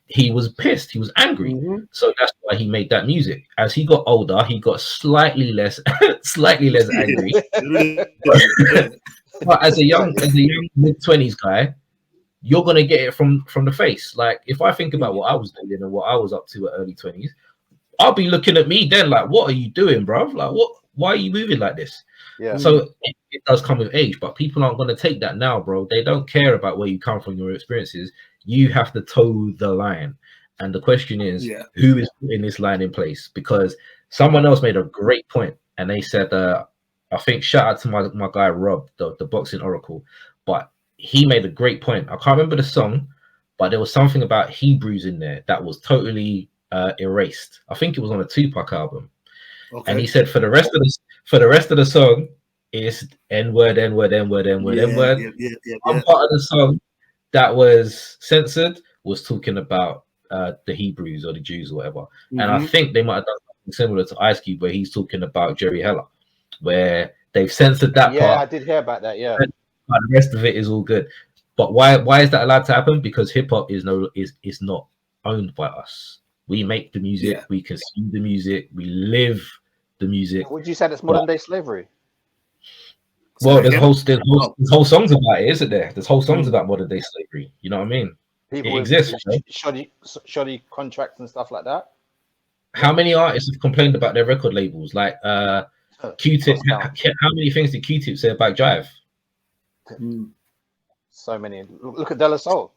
He was pissed. He was angry. So that's why he made that music. As he got older, he got slightly less angry. But as a young mid-20s guy, you're gonna get it from the face. Like if I think about what I was doing and what I was up to at early 20s, I'll be looking at me then like, what are you doing, bro? Like what? Why are you moving like this? Yeah. So it does come with age, but people aren't gonna take that now, bro. They don't care about where you come from, your experiences. You have to toe the line. And the question is, who is putting this line in place? Because someone else made a great point, and they said, I think shout out to my guy Rob, the boxing oracle, but he made a great point. I can't remember the song, but there was something about Hebrews in there that was totally erased. I think it was on a Tupac album. Okay. And he said for the rest of the song, it's N-word, N-word, N-word, N-word, N-word. One part of the song that was censored was talking about the Hebrews or the Jews or whatever. And I think they might have done something similar to Ice Cube, where he's talking about Jerry Heller, where they've censored that part. Yeah, I did hear about that, but the rest of it is all good. But why is that allowed to happen? Because hip-hop is not owned by us. We make the music, we consume the music, we live the music. Would you say that's modern day slavery? Well, there's whole songs about it, isn't there? There's whole songs about modern day slavery. You know what I mean? People it exists. Shoddy contracts and stuff like that. How many artists have complained about their record labels? Like Q-Tip. How many things did Q-Tip say about Jive? So many. Look at De La Soul.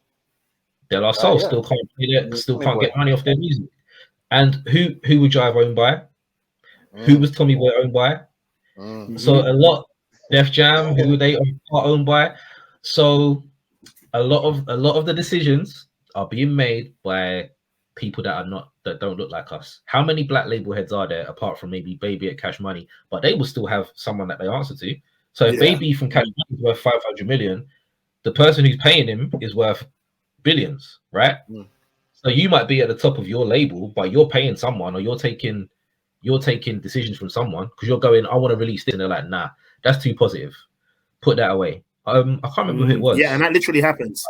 De La Soul still can't play still can't get money off their music. And who was Jive owned by? Who was Tommy Boy owned by? So a lot, Def Jam, who were they owned by? So a lot of the decisions are being made by people that don't look like us. How many black label heads are there apart from maybe Baby at Cash Money? But they will still have someone that they answer to. So if Baby from Cash Money is worth 500 million, the person who's paying him is worth billions, right? So you might be at the top of your label, but you're paying someone, or you're taking decisions from someone because you're going, I want to release this, and they're like, nah, that's too positive. Put that away. I can't remember who it was. Yeah, and that literally happens.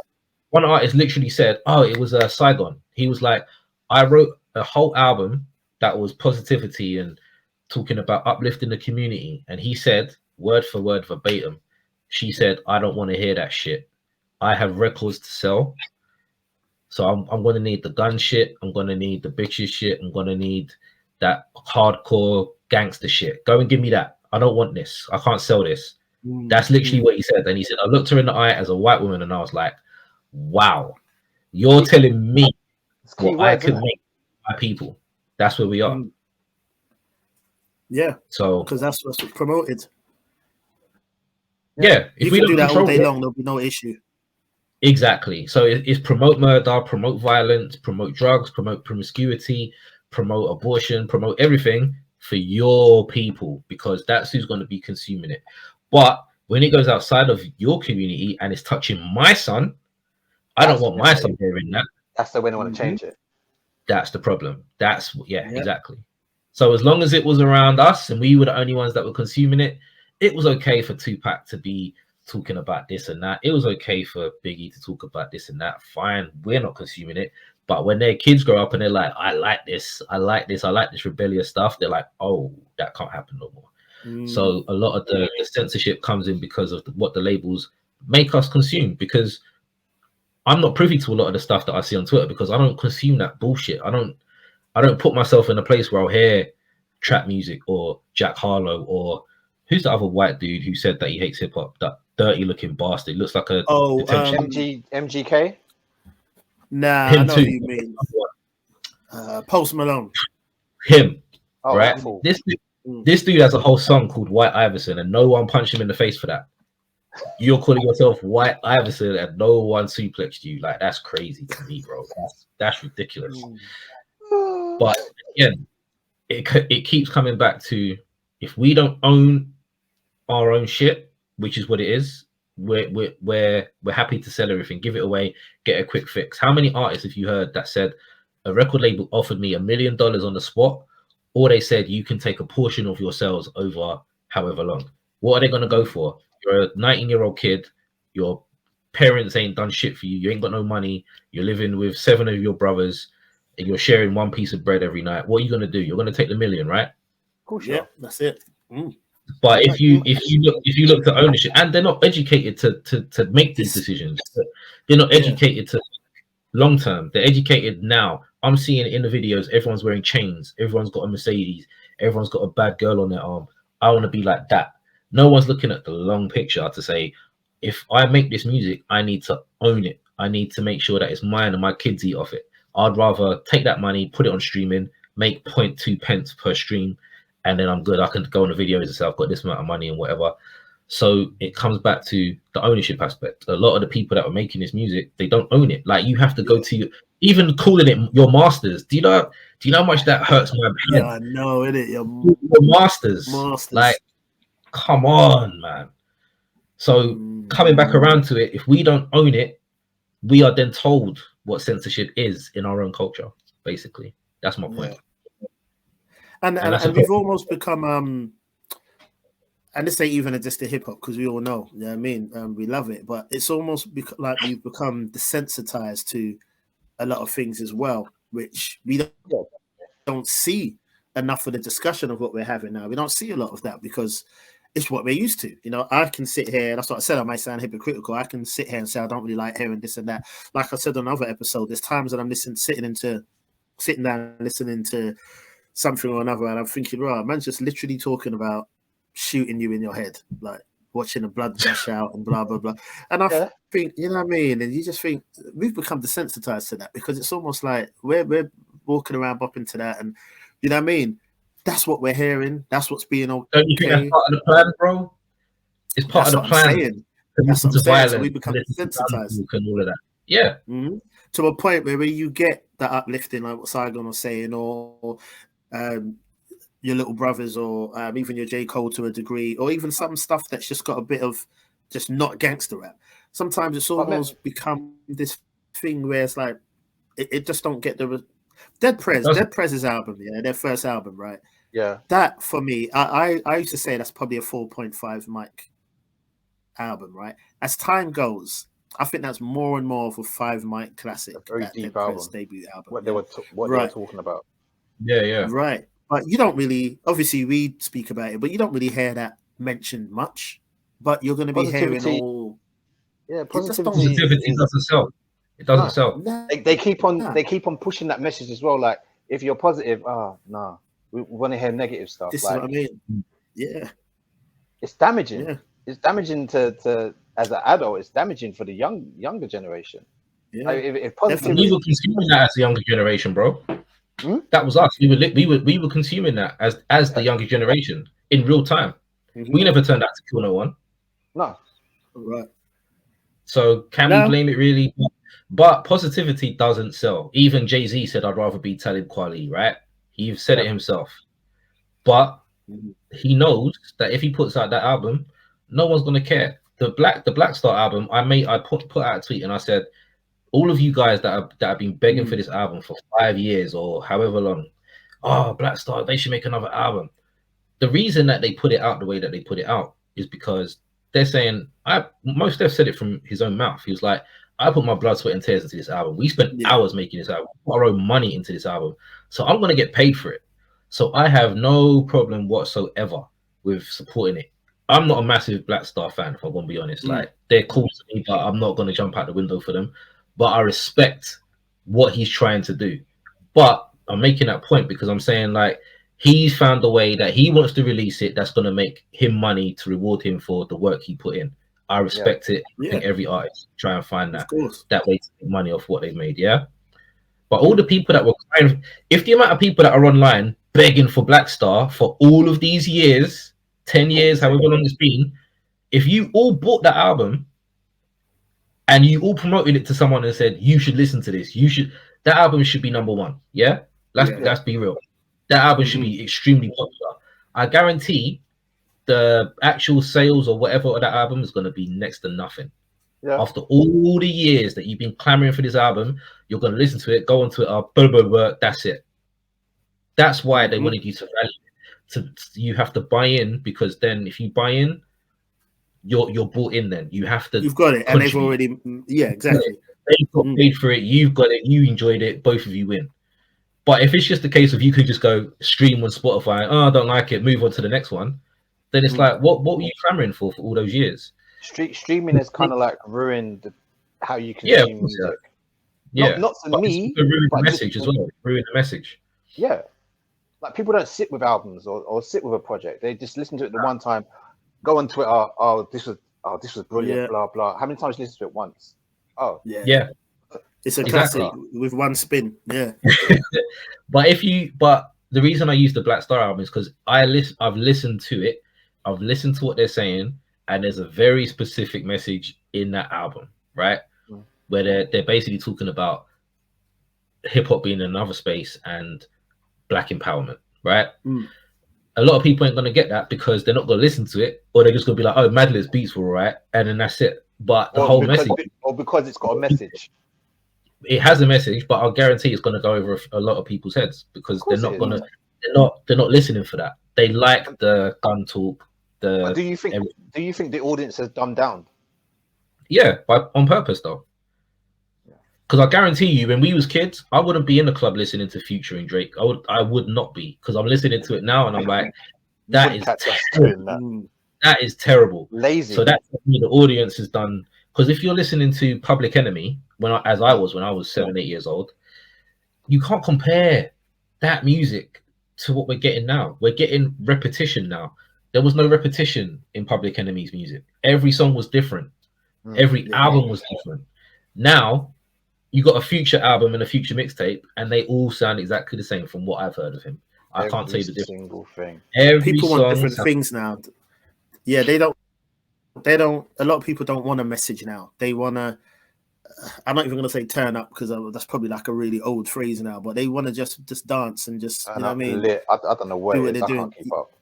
One artist literally said, "Oh, it was Saigon." He was like, "I wrote a whole album that was positivity and talking about uplifting the community," and he said, word for word, verbatim, she said, "I don't want to hear that shit. I have records to sell, so I'm going to need the gun shit. I'm going to need the bitches shit. I'm going to need that hardcore gangster shit. Go and give me that. I don't want this. I can't sell this." That's literally what he said. And he said, I looked her in the eye as a white woman and I was like, wow, you're telling me what I can make my people. That's where we are. Yeah. So because that's what's promoted. Yeah. If we do that all day long, there'll be no issue. Exactly. So it's promote murder, promote violence, promote drugs, promote promiscuity, promote abortion, promote everything for your people, because that's who's going to be consuming it. But when it goes outside of your community and it's touching my son, I don't want my son hearing that. That's the way they want to change it. That's the problem. Exactly. So as long as it was around us and we were the only ones that were consuming it, it was okay for Tupac to be talking about this and that. It was okay for Biggie to talk about this and that. Fine, we're not consuming it. But when their kids grow up and they're like, I like this rebellious stuff, they're like, oh, that can't happen no more. So a lot of the censorship comes in because of what the labels make us consume, because I'm not privy to a lot of the stuff that I see on Twitter because I don't consume that bullshit. I don't put myself in a place where I'll hear trap music or Jack Harlow or who's the other white dude who said that he hates hip hop, that dirty looking bastard. Looks like a MGK. Nah, I know who you mean. Post Malone. Him. Right. This dude has a whole song called White Iverson, and no one punched him in the face for that. You're calling yourself White Iverson, and no one suplexed you. Like, that's crazy to me, bro. That's ridiculous. But again, it keeps coming back to, if we don't own our own shit, which is what it is, we're happy to sell everything, give it away, get a quick fix. How many artists have you heard that said a record label offered me $1 million on the spot, or they said you can take a portion of your sales over however long? What are they going to go for? You're a 19-year-old kid, your parents ain't done shit for you, you ain't got no money, you're living with 7 of your brothers, and you're sharing one piece of bread every night. What are you going to do? You're going to take the $1 million, right? Of course, yeah, that's it. But if you look to ownership, and they're not educated to make these decisions, they're not educated to long term. They're educated now. I'm seeing in the videos, everyone's wearing chains, everyone's got a Mercedes, everyone's got a bad girl on their arm. I want to be like that. No one's looking at the long picture to say, if I make this music, I need to own it. I need to make sure that it's mine and my kids eat off it. I'd rather take that money, put it on streaming, make 0.2 pence per stream, and then I'm good. I can go on the videos and say I've got this amount of money and whatever. So it comes back to the ownership aspect. A lot of the people that are making this music, they don't own it. Like, you have to go to, even calling it your masters. Do you know how much that hurts my head? Yeah, I know, innit? Your masters. Like, come on, man. So coming back around to it, if we don't own it, we are then told what censorship is in our own culture. Basically, that's my point. And we've almost become and this ain't even just the hip hop, because we all know, you know what I mean, we love it, but it's almost like we've become desensitized to a lot of things as well, which we don't see enough of the discussion of what we're having now. We don't see a lot of that because it's what we're used to. You know, I can sit here, and that's what I said, I might sound hypocritical. I can sit here and say I don't really like hearing this and that. Like I said on another episode, there's times that I'm sitting down listening to something or another, and I'm thinking, right, man's just literally talking about shooting you in your head, like watching the blood gush out and blah blah blah. And I think, you know what I mean, and you just think we've become desensitized to that, because it's almost like we're walking around bopping to that, and you know what I mean. That's what we're hearing. That's what's being okay. Don't you think that's part of the plan, bro? It's part That's of the what I'm plan. saying. That's what I'm saying. So we become listen to desensitized. and all of that. Yeah. Mm-hmm. To a point where you get that uplifting, like what Saigon was saying, or your little brothers, or even your J. Cole to a degree, or even some stuff that's just got a bit of just not gangster rap. Sometimes it's almost become this thing where it's like it just don't get the Dead Prez's album, yeah, their first album, right? Yeah. That for me, I used to say that's probably a 4.5 mic album, right? As time goes, I think that's more and more of a 5 mic classic. A very deep album. Debut album. What they were talking about. Yeah. Right. But you don't really, obviously we speak about it, but you don't really hear that mentioned much. But you're going to be hearing all. Yeah, positivity doesn't sell. It doesn't sell. They keep on pushing that message as well. Like, if you're positive, we want to hear negative stuff. This is what I mean. Yeah, it's damaging. Yeah. It's damaging to as an adult. It's damaging for the younger generation. Yeah, like, if positivity, we were consuming that as the younger generation, bro. That was us. We were consuming that as the younger generation in real time. Mm-hmm. We never turned out to kill no one. No, right. So can we blame it really? But positivity doesn't sell. Even Jay-Z said, "I'd rather be Talib Kweli," right? He said it himself. But he knows that if he puts out that album, no one's gonna care. The Black Star album, I put out a tweet and I said, all of you guys that have been begging for this album for 5 years or however long, Black Star, they should make another album. The reason that they put it out the way that they put it out is because they're saying, most Def said it from his own mouth. He was like, I put my blood, sweat, and tears into this album. We spent hours making this album. We put our own money into this album. So I'm going to get paid for it. So I have no problem whatsoever with supporting it. I'm not a massive Black Star fan, if I'm going to be honest. Like, they're cool to me, but I'm not going to jump out the window for them. But I respect what he's trying to do. But I'm making that point because I'm saying, like, he's found a way that he wants to release it that's going to make him money to reward him for the work he put in. I respect it. I think every artist try and find that way to make money off what they've made, But all the people that were crying, if the amount of people that are online begging for Black Star for all of these years, 10 years, however long it's been, if you all bought that album and you all promoted it to someone and said, you should listen to this, that album should be number one, Let's be real. That album should be extremely popular. I guarantee the actual sales or whatever of that album is going to be next to nothing. After all the years that you've been clamoring for this album, you're going to listen to it, go on Twitter, that's it. That's why they wanted you to value it. You have to buy in, because then if you buy in, you're bought in. Then you have to. You've got it, and they've already. Yeah, exactly. They got paid for it. You've got it. You enjoyed it. Both of you win. But if it's just a case of you could just go stream on Spotify, I don't like it, move on to the next one, then it's like, what were you clamoring for all those years? Streaming has kind of like ruined how you consume music. Not for me, ruined the message as well. Ruined the message. Yeah, like people don't sit with albums or sit with a project. They just listen to it the one time, go on Twitter. This was brilliant. Blah blah. How many times you listen to it once? It's a classic with one spin. Yeah. But the reason I use the Black Star album is because I've listened to it. I've listened to what they're saying, and there's a very specific message in that album, right? Where they're basically talking about hip hop being in another space and Black empowerment, right? A lot of people ain't gonna get that because they're not gonna listen to it, or they're just gonna be like, "Oh, Madlib's beats were all right," and then that's it. But the whole message, or because it's got a message. It has a message, but I'll guarantee it's going to go over a lot of people's heads because they're not listening for that. They like the gun talk. Do you think the audience has dumbed down? Yeah, but on purpose though. Because I guarantee you, when we was kids, I wouldn't be in the club listening to Future and Drake. I would not be, because I'm listening to it now and I'm like, that is terrible. Lazy. So that's what the audience has done. Because if you're listening to Public Enemy, when I was 7, 8 years old, you can't compare that music to what we're getting now. We're getting repetition now. There was no repetition in Public Enemy's music. Every song was different. Every album was different. Now, you got a Future album and a Future mixtape, and they all sound exactly the same from what I've heard of him. I can't tell you the difference. Single thing. Every People want song different things now. Yeah, they don't. A lot of people don't want a message now. They want to. I'm not even going to say turn up because that's probably like a really old phrase now. But they want to just dance and just, you know what I mean? I don't know what it is. I can't keep up.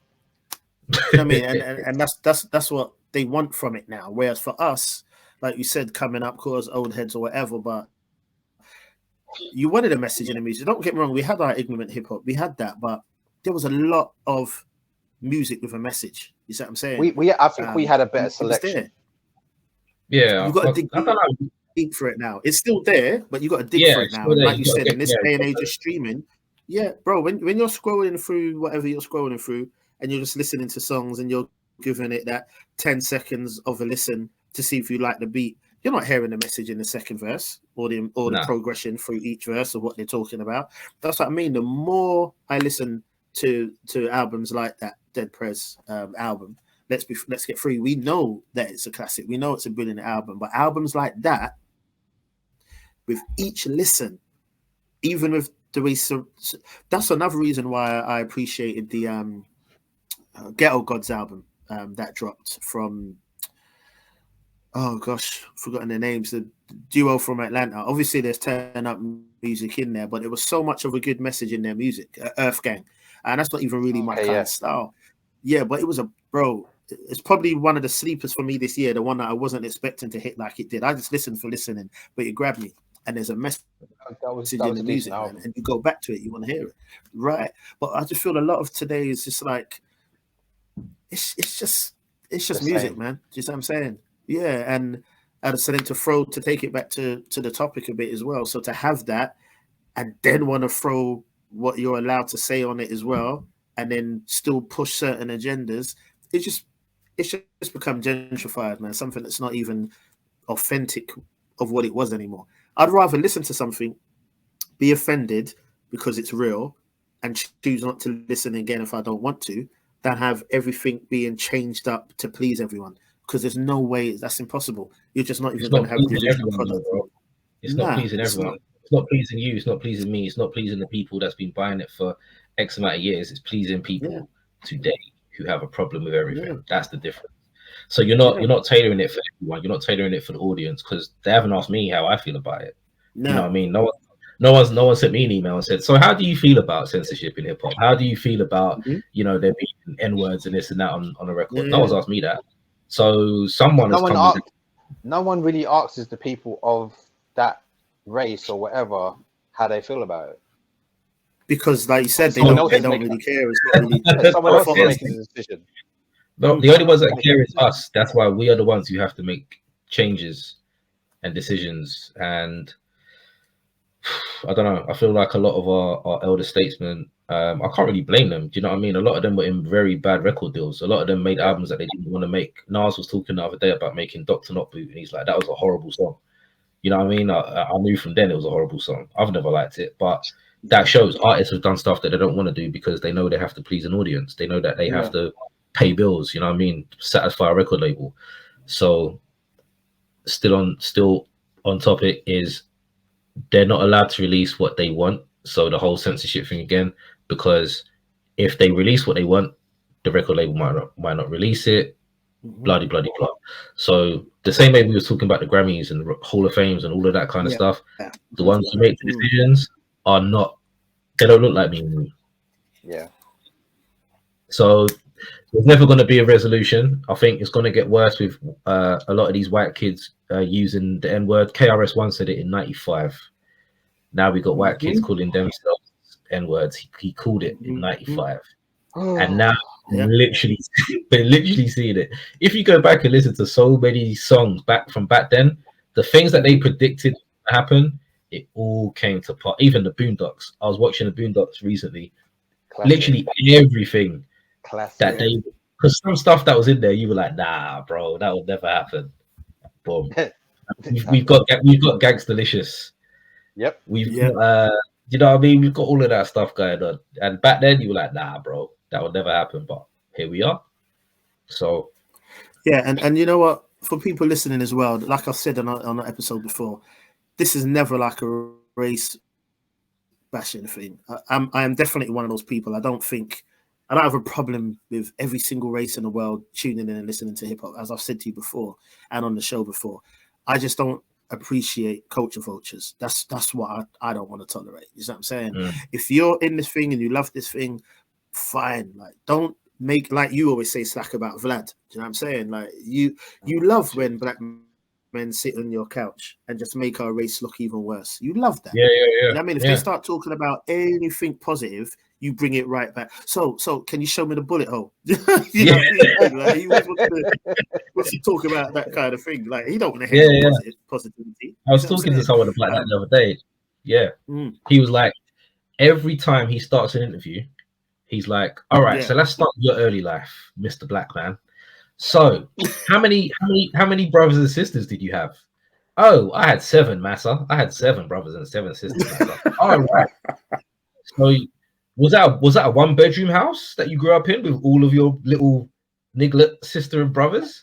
You know what I mean? And that's what they want from it now. Whereas for us, like you said, coming up, cause old heads or whatever, but you wanted a message in the music. Don't get me wrong, we had our ignorant hip hop, we had that, but there was a lot of music with a message. You see what I'm saying? I think we had a better selection. Yeah, you got to dig deep for it now. It's still there, but you got to dig for it now. And like you said, in this day and age of streaming, yeah, bro, when you're scrolling through whatever you're scrolling through, and you're just listening to songs and you're giving it that 10 seconds of a listen to see if you like the beat, you're not hearing the message in the second verse or the progression through each verse of what they're talking about. That's what I mean. The more I listen to albums like that Dead Prez album, Let's Get Free, we know that it's a classic. We know it's a brilliant album. But albums like that, with each listen, even with the way, that's another reason why I appreciated the Ghetto Gods album that dropped from, oh gosh, forgotten their names, the duo from Atlanta. Obviously there's turn up music in there, but there was so much of a good message in their music, Earth Gang, and that's not even really my kind of style. Yeah, but it was it's probably one of the sleepers for me this year, the one that I wasn't expecting to hit like it did. I just listened for listening, but it grabbed me, and there's a message in the music, man, and you go back to it, you want to hear it, right? But I just feel a lot of today is just like, it's just music, same. Man. Do you see what I'm saying? Yeah, and so then to take it back to the topic a bit as well. So to have that, and then want to throw what you're allowed to say on it as well, and then still push certain agendas, it's just become gentrified, man. Something that's not even authentic of what it was anymore. I'd rather listen to something, be offended because it's real, and choose not to listen again if I don't want to, than have everything being changed up to please everyone. Because there's no way, that's impossible. You're just not even going to have the original product. It's not pleasing everyone. It's not pleasing you. It's not pleasing me. It's not pleasing the people that's been buying it for X amount of years. It's pleasing people today who have a problem with everything. Yeah. That's the difference. So you're not tailoring it for everyone. You're not tailoring it for the audience, because they haven't asked me how I feel about it. No. You know what I mean? No one sent me an email and said, so how do you feel about censorship in hip hop? How do you feel about there being N-words and this and that on a record? Yeah. No one's asked me that. So no one really asks the people of that race or whatever how they feel about it. Because like you said, they don't really care. It's not really someone else is making the decision. No, the only ones that care is us. That's why we are the ones who have to make changes and decisions. And I don't know. I feel like a lot of our elder statesmen, I can't really blame them. Do you know what I mean? A lot of them were in very bad record deals. A lot of them made albums that they didn't want to make. Nas was talking the other day about making Dr. Not Boot, and he's like, that was a horrible song. You know what I mean? I knew from then it was a horrible song. I've never liked it, but that shows artists have done stuff that they don't want to do because they know they have to please an audience. They know that they have to pay bills, you know what I mean, satisfy a record label. So still on topic is they're not allowed to release what they want. So the whole censorship thing again, because if they release what they want, the record label might not release it, bloody blah. So the same way we were talking about the Grammys and the Hall of Fames and all of that kind of stuff, the ones who make the decisions are not, they don't look like me and you. Yeah. So there's never going to be a resolution. I think it's going to get worse with a lot of these white kids using the N-word. KRS-One said it in 95. Now we got white kids calling themselves N-words. He called it in 95. And now literally seeing it. If you go back and listen to so many songs back then, the things that they predicted to happen, it all came to part. Even the Boondocks. I was watching the Boondocks recently. Classic. Literally everything. Classic. That day, because some stuff that was in there, you were like, nah, bro, that would never happen. Boom. we've got Gangsta-licious. Yep. We've got, you know what I mean? We've got all of that stuff going on. And back then you were like, nah, bro, that would never happen. But here we are. So yeah, and you know what? For people listening as well, like I said on an episode before, this is never like a race bashing thing. I am definitely one of those people. I don't have a problem with every single race in the world tuning in and listening to hip hop, as I've said to you before and on the show before. I just don't appreciate culture vultures. That's what I don't want to tolerate. You know what I'm saying? If you're in this thing and you love this thing, fine. Like, don't make, like you always say, slack about Vlad. Do you know what I'm saying? Like, you love when black men sit on your couch and just make our race look even worse. You love that. Yeah. You know what I mean? If they start talking about anything positive, you bring it right back. So can you show me the bullet hole? You know what I mean? Like, he wants to talk about that kind of thing. Like, he don't want to hear positivity. I was talking to someone about that the other day. Yeah. He was like, every time he starts an interview, he's like, all right, so let's start your early life, Mr. Black Man. So how many brothers and sisters did you have? Oh, I had 7, Massa. I had 7 brothers and 7 sisters. All right. So was that a 1-bedroom house that you grew up in with all of your little niglet sister and brothers?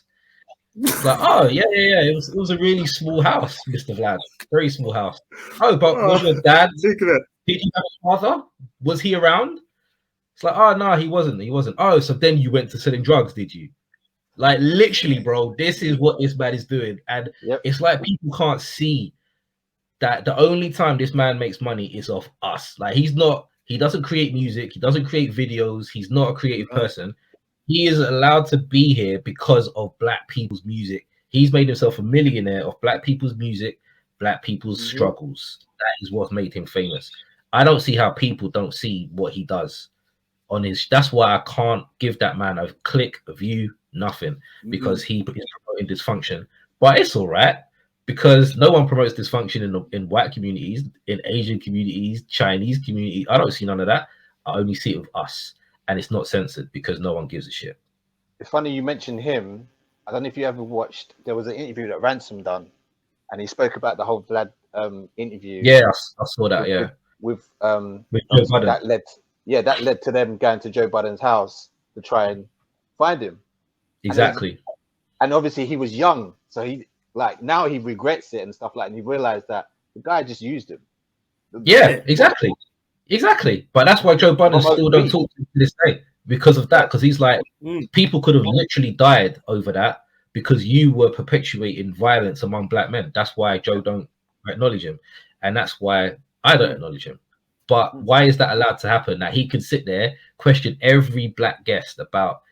It's like, oh yeah. It was a really small house, Mr. Vlad. Very small house. Oh, but was your dad? Did you have a father? Was he around? It's like, oh no, he wasn't. Oh, so then you went to selling drugs, did you? Like, literally, bro, this is what this man is doing. And it's like people can't see that the only time this man makes money is off us. Like, he doesn't create music, he doesn't create videos, he's not a creative person. He is allowed to be here because of black people's music. He's made himself a millionaire of black people's music, black people's struggles. That is what made him famous. I don't see how people don't see what he does on his. That's why I can't give that man a click, a view, nothing, because he is promoting dysfunction. But it's all right, because no one promotes dysfunction in white communities, in Asian communities, Chinese communities. I don't see none of that. I only see it with us, and it's not censored because no one gives a shit. It's funny you mentioned him. I don't know if you ever watched. There was an interview that Ransom done, and he spoke about the whole Vlad interview. Yeah, I saw that. With Joe Budden. That led to them going to Joe Budden's house to try and find him. Exactly. And obviously he was young, so he, like, now he regrets it and stuff like that, and he realized that the guy just used him. Yeah, exactly. But that's why Joe Budden still don't talk to this day, because of that. Because he's like, people could have literally died over that because you were perpetuating violence among black men. That's why Joe don't acknowledge him, and that's why I don't acknowledge him. But why is that allowed to happen? That he can sit there, question every black guest about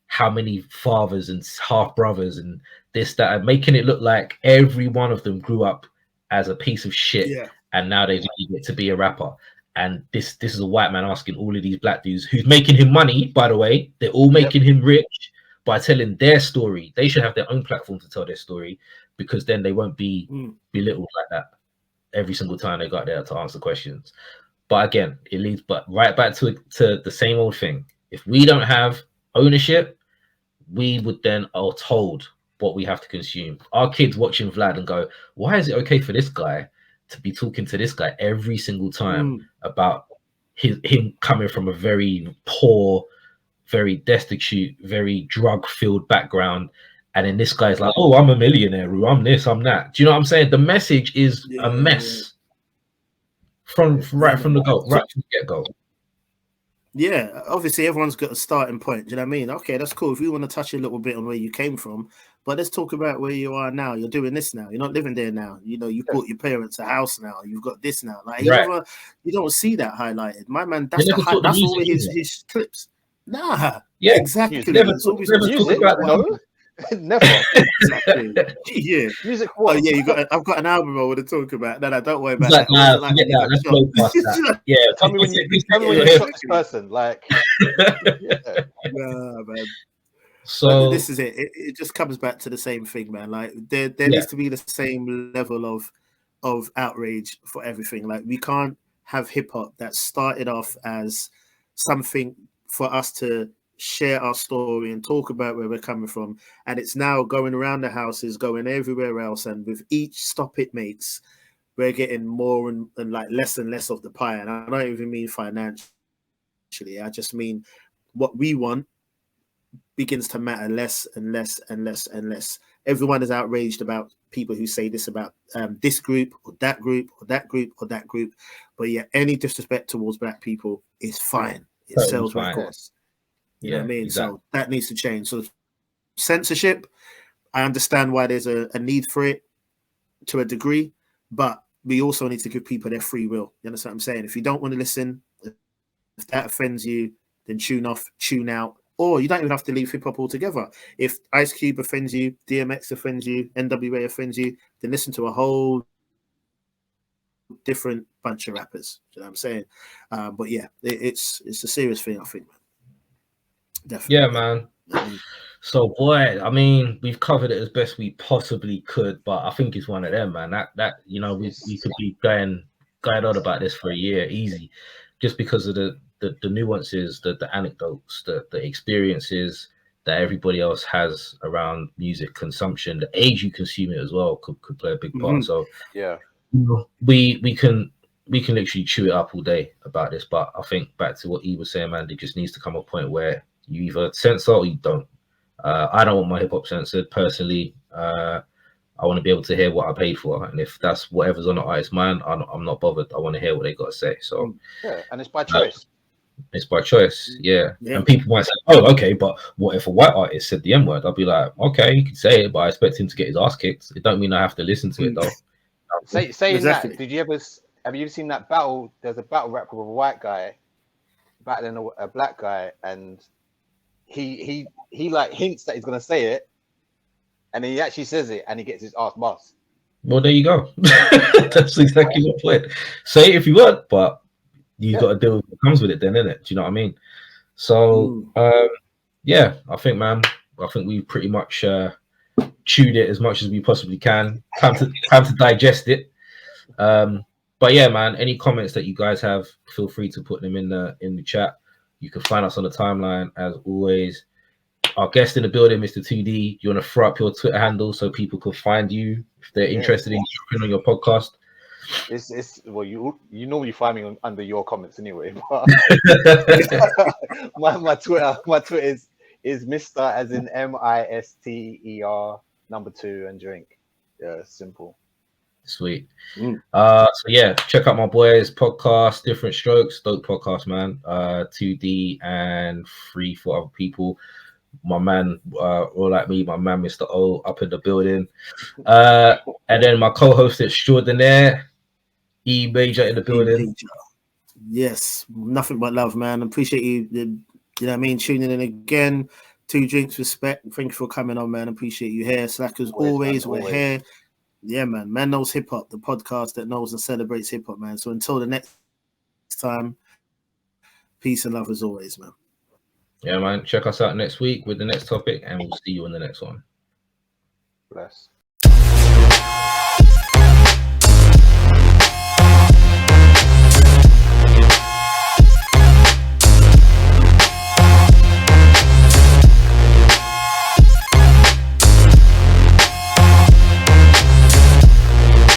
how many fathers and half brothers and this, that, and making it look like every one of them grew up as a piece of shit, and now they get to be a rapper. And this is a white man asking all of these black dudes who's making him money, by the way. They're all making him rich by telling their story. They should have their own platform to tell their story, because then they won't be belittled like that every single time they got there to answer questions. But again, it leads right back to the same old thing. If we don't have ownership, we would then are told what we have to consume. Our kids watching Vlad and go, why is it okay for this guy to be talking to this guy every single time about him coming from a very poor, very destitute, very drug-filled background, and then this guy's like, oh, I'm a millionaire, I'm this, I'm that. Do you know what I'm saying? The message is a mess from the get-go. Yeah, obviously everyone's got a starting point. Do you know what I mean? Okay, that's cool. If you want to touch a little bit on where you came from, but let's talk about where you are now. You're doing this now. You're not living there now. You know, you bought your parents a house now. You've got this now. Like, you don't see that highlighted. My man, that's all his clips. Nah. Yeah, exactly. Never talk about no. Never. Exactly. Yeah. Music. What? Oh yeah, I've got an album I want to talk about. No, don't worry about that. Nah, forget that. Let's go past that. Yeah. Tell me when you shot this person. Like. Nah, man. So but this is it. It just comes back to the same thing, man. Like there needs to be the same level of outrage for everything. Like, we can't have hip hop that started off as something for us to share our story and talk about where we're coming from, and it's now going around the houses, going everywhere else, and with each stop it makes, we're getting more and like less and less of the pie. And I don't even mean financially, I just mean what we want begins to matter less and less and less and less. everyone is outraged about people who say this about this group or that group or that group or that group. But yeah, any disrespect towards black people is fine. It sells records. You know what I mean? Exactly. So that needs to change. So censorship, I understand why there's a need for it to a degree, but we also need to give people their free will. You understand what I'm saying? If you don't want to listen, if that offends you, then tune off, tune out, or you don't even have to leave hip hop altogether. If Ice Cube offends you, DMX offends you, NWA offends you, then listen to a whole different bunch of rappers. You know what I'm saying? But yeah, it's a serious thing, I think. Definitely. Yeah, man. So, boy, I mean, we've covered it as best we possibly could, but I think it's one of them, man. That you know, we could be going on about this for a year, easy, just because of the nuances, the anecdotes, the experiences that everybody else has around music consumption, the age you consume it as well could play a big part. So, yeah, we can literally chew it up all day about this, but I think back to what he was saying, man, there just needs to come a point where you either censor or you don't. I don't want my hip hop censored personally. I want to be able to hear what I paid for, and if that's whatever's on the artist's mind, I'm not bothered. I want to hear what they got to say. So yeah, and it's by choice. It's by choice, yeah. And people might say, "Oh, okay, but what if a white artist said the N word?" I'll be like, "Okay, you can say it, but I expect him to get his ass kicked. It don't mean I have to listen to it, though." Saying exactly. That, have you ever seen that battle? There's a battle rap with a white guy battling a black guy, and he like hints that he's gonna say it, and he actually says it, and he gets his ass bust. Well, there you go. That's exactly what point. Say it if you want, but you got to deal with what comes with it, then, innit? Do you know what I mean? So, yeah, I think, man, we pretty much chewed it as much as we possibly can. Time to digest it. But yeah, man, any comments that you guys have, feel free to put them in the chat. You can find us on the timeline as always. Our guest in the building, Mr. 2D. You want to throw up your Twitter handle so people can find you if they're interested in jumping on your podcast? It's well, you normally find me under your comments anyway. But my Twitter is Mr. as in MISTER 2 and drink. Yeah, simple. Sweet. So yeah, check out my boys' podcast, Different Strokes, dope podcast, man. 2D and 3-4 other people. My man, all like me, my man, Mr. O, up in the building. And then my co-host extraordinaire, E Major in the building. Yes, nothing but love, man. Appreciate you. You know what I mean? Tuning in again. 2Drinkz, respect. Thank you for coming on, man. Appreciate you here. Slackers, always, we're here. Yeah, man. Man knows hip hop, the podcast that knows and celebrates hip hop, man. So until the next time, peace and love as always, man. Yeah, man. Check us out next week with the next topic, and we'll see you in the next one. Bless.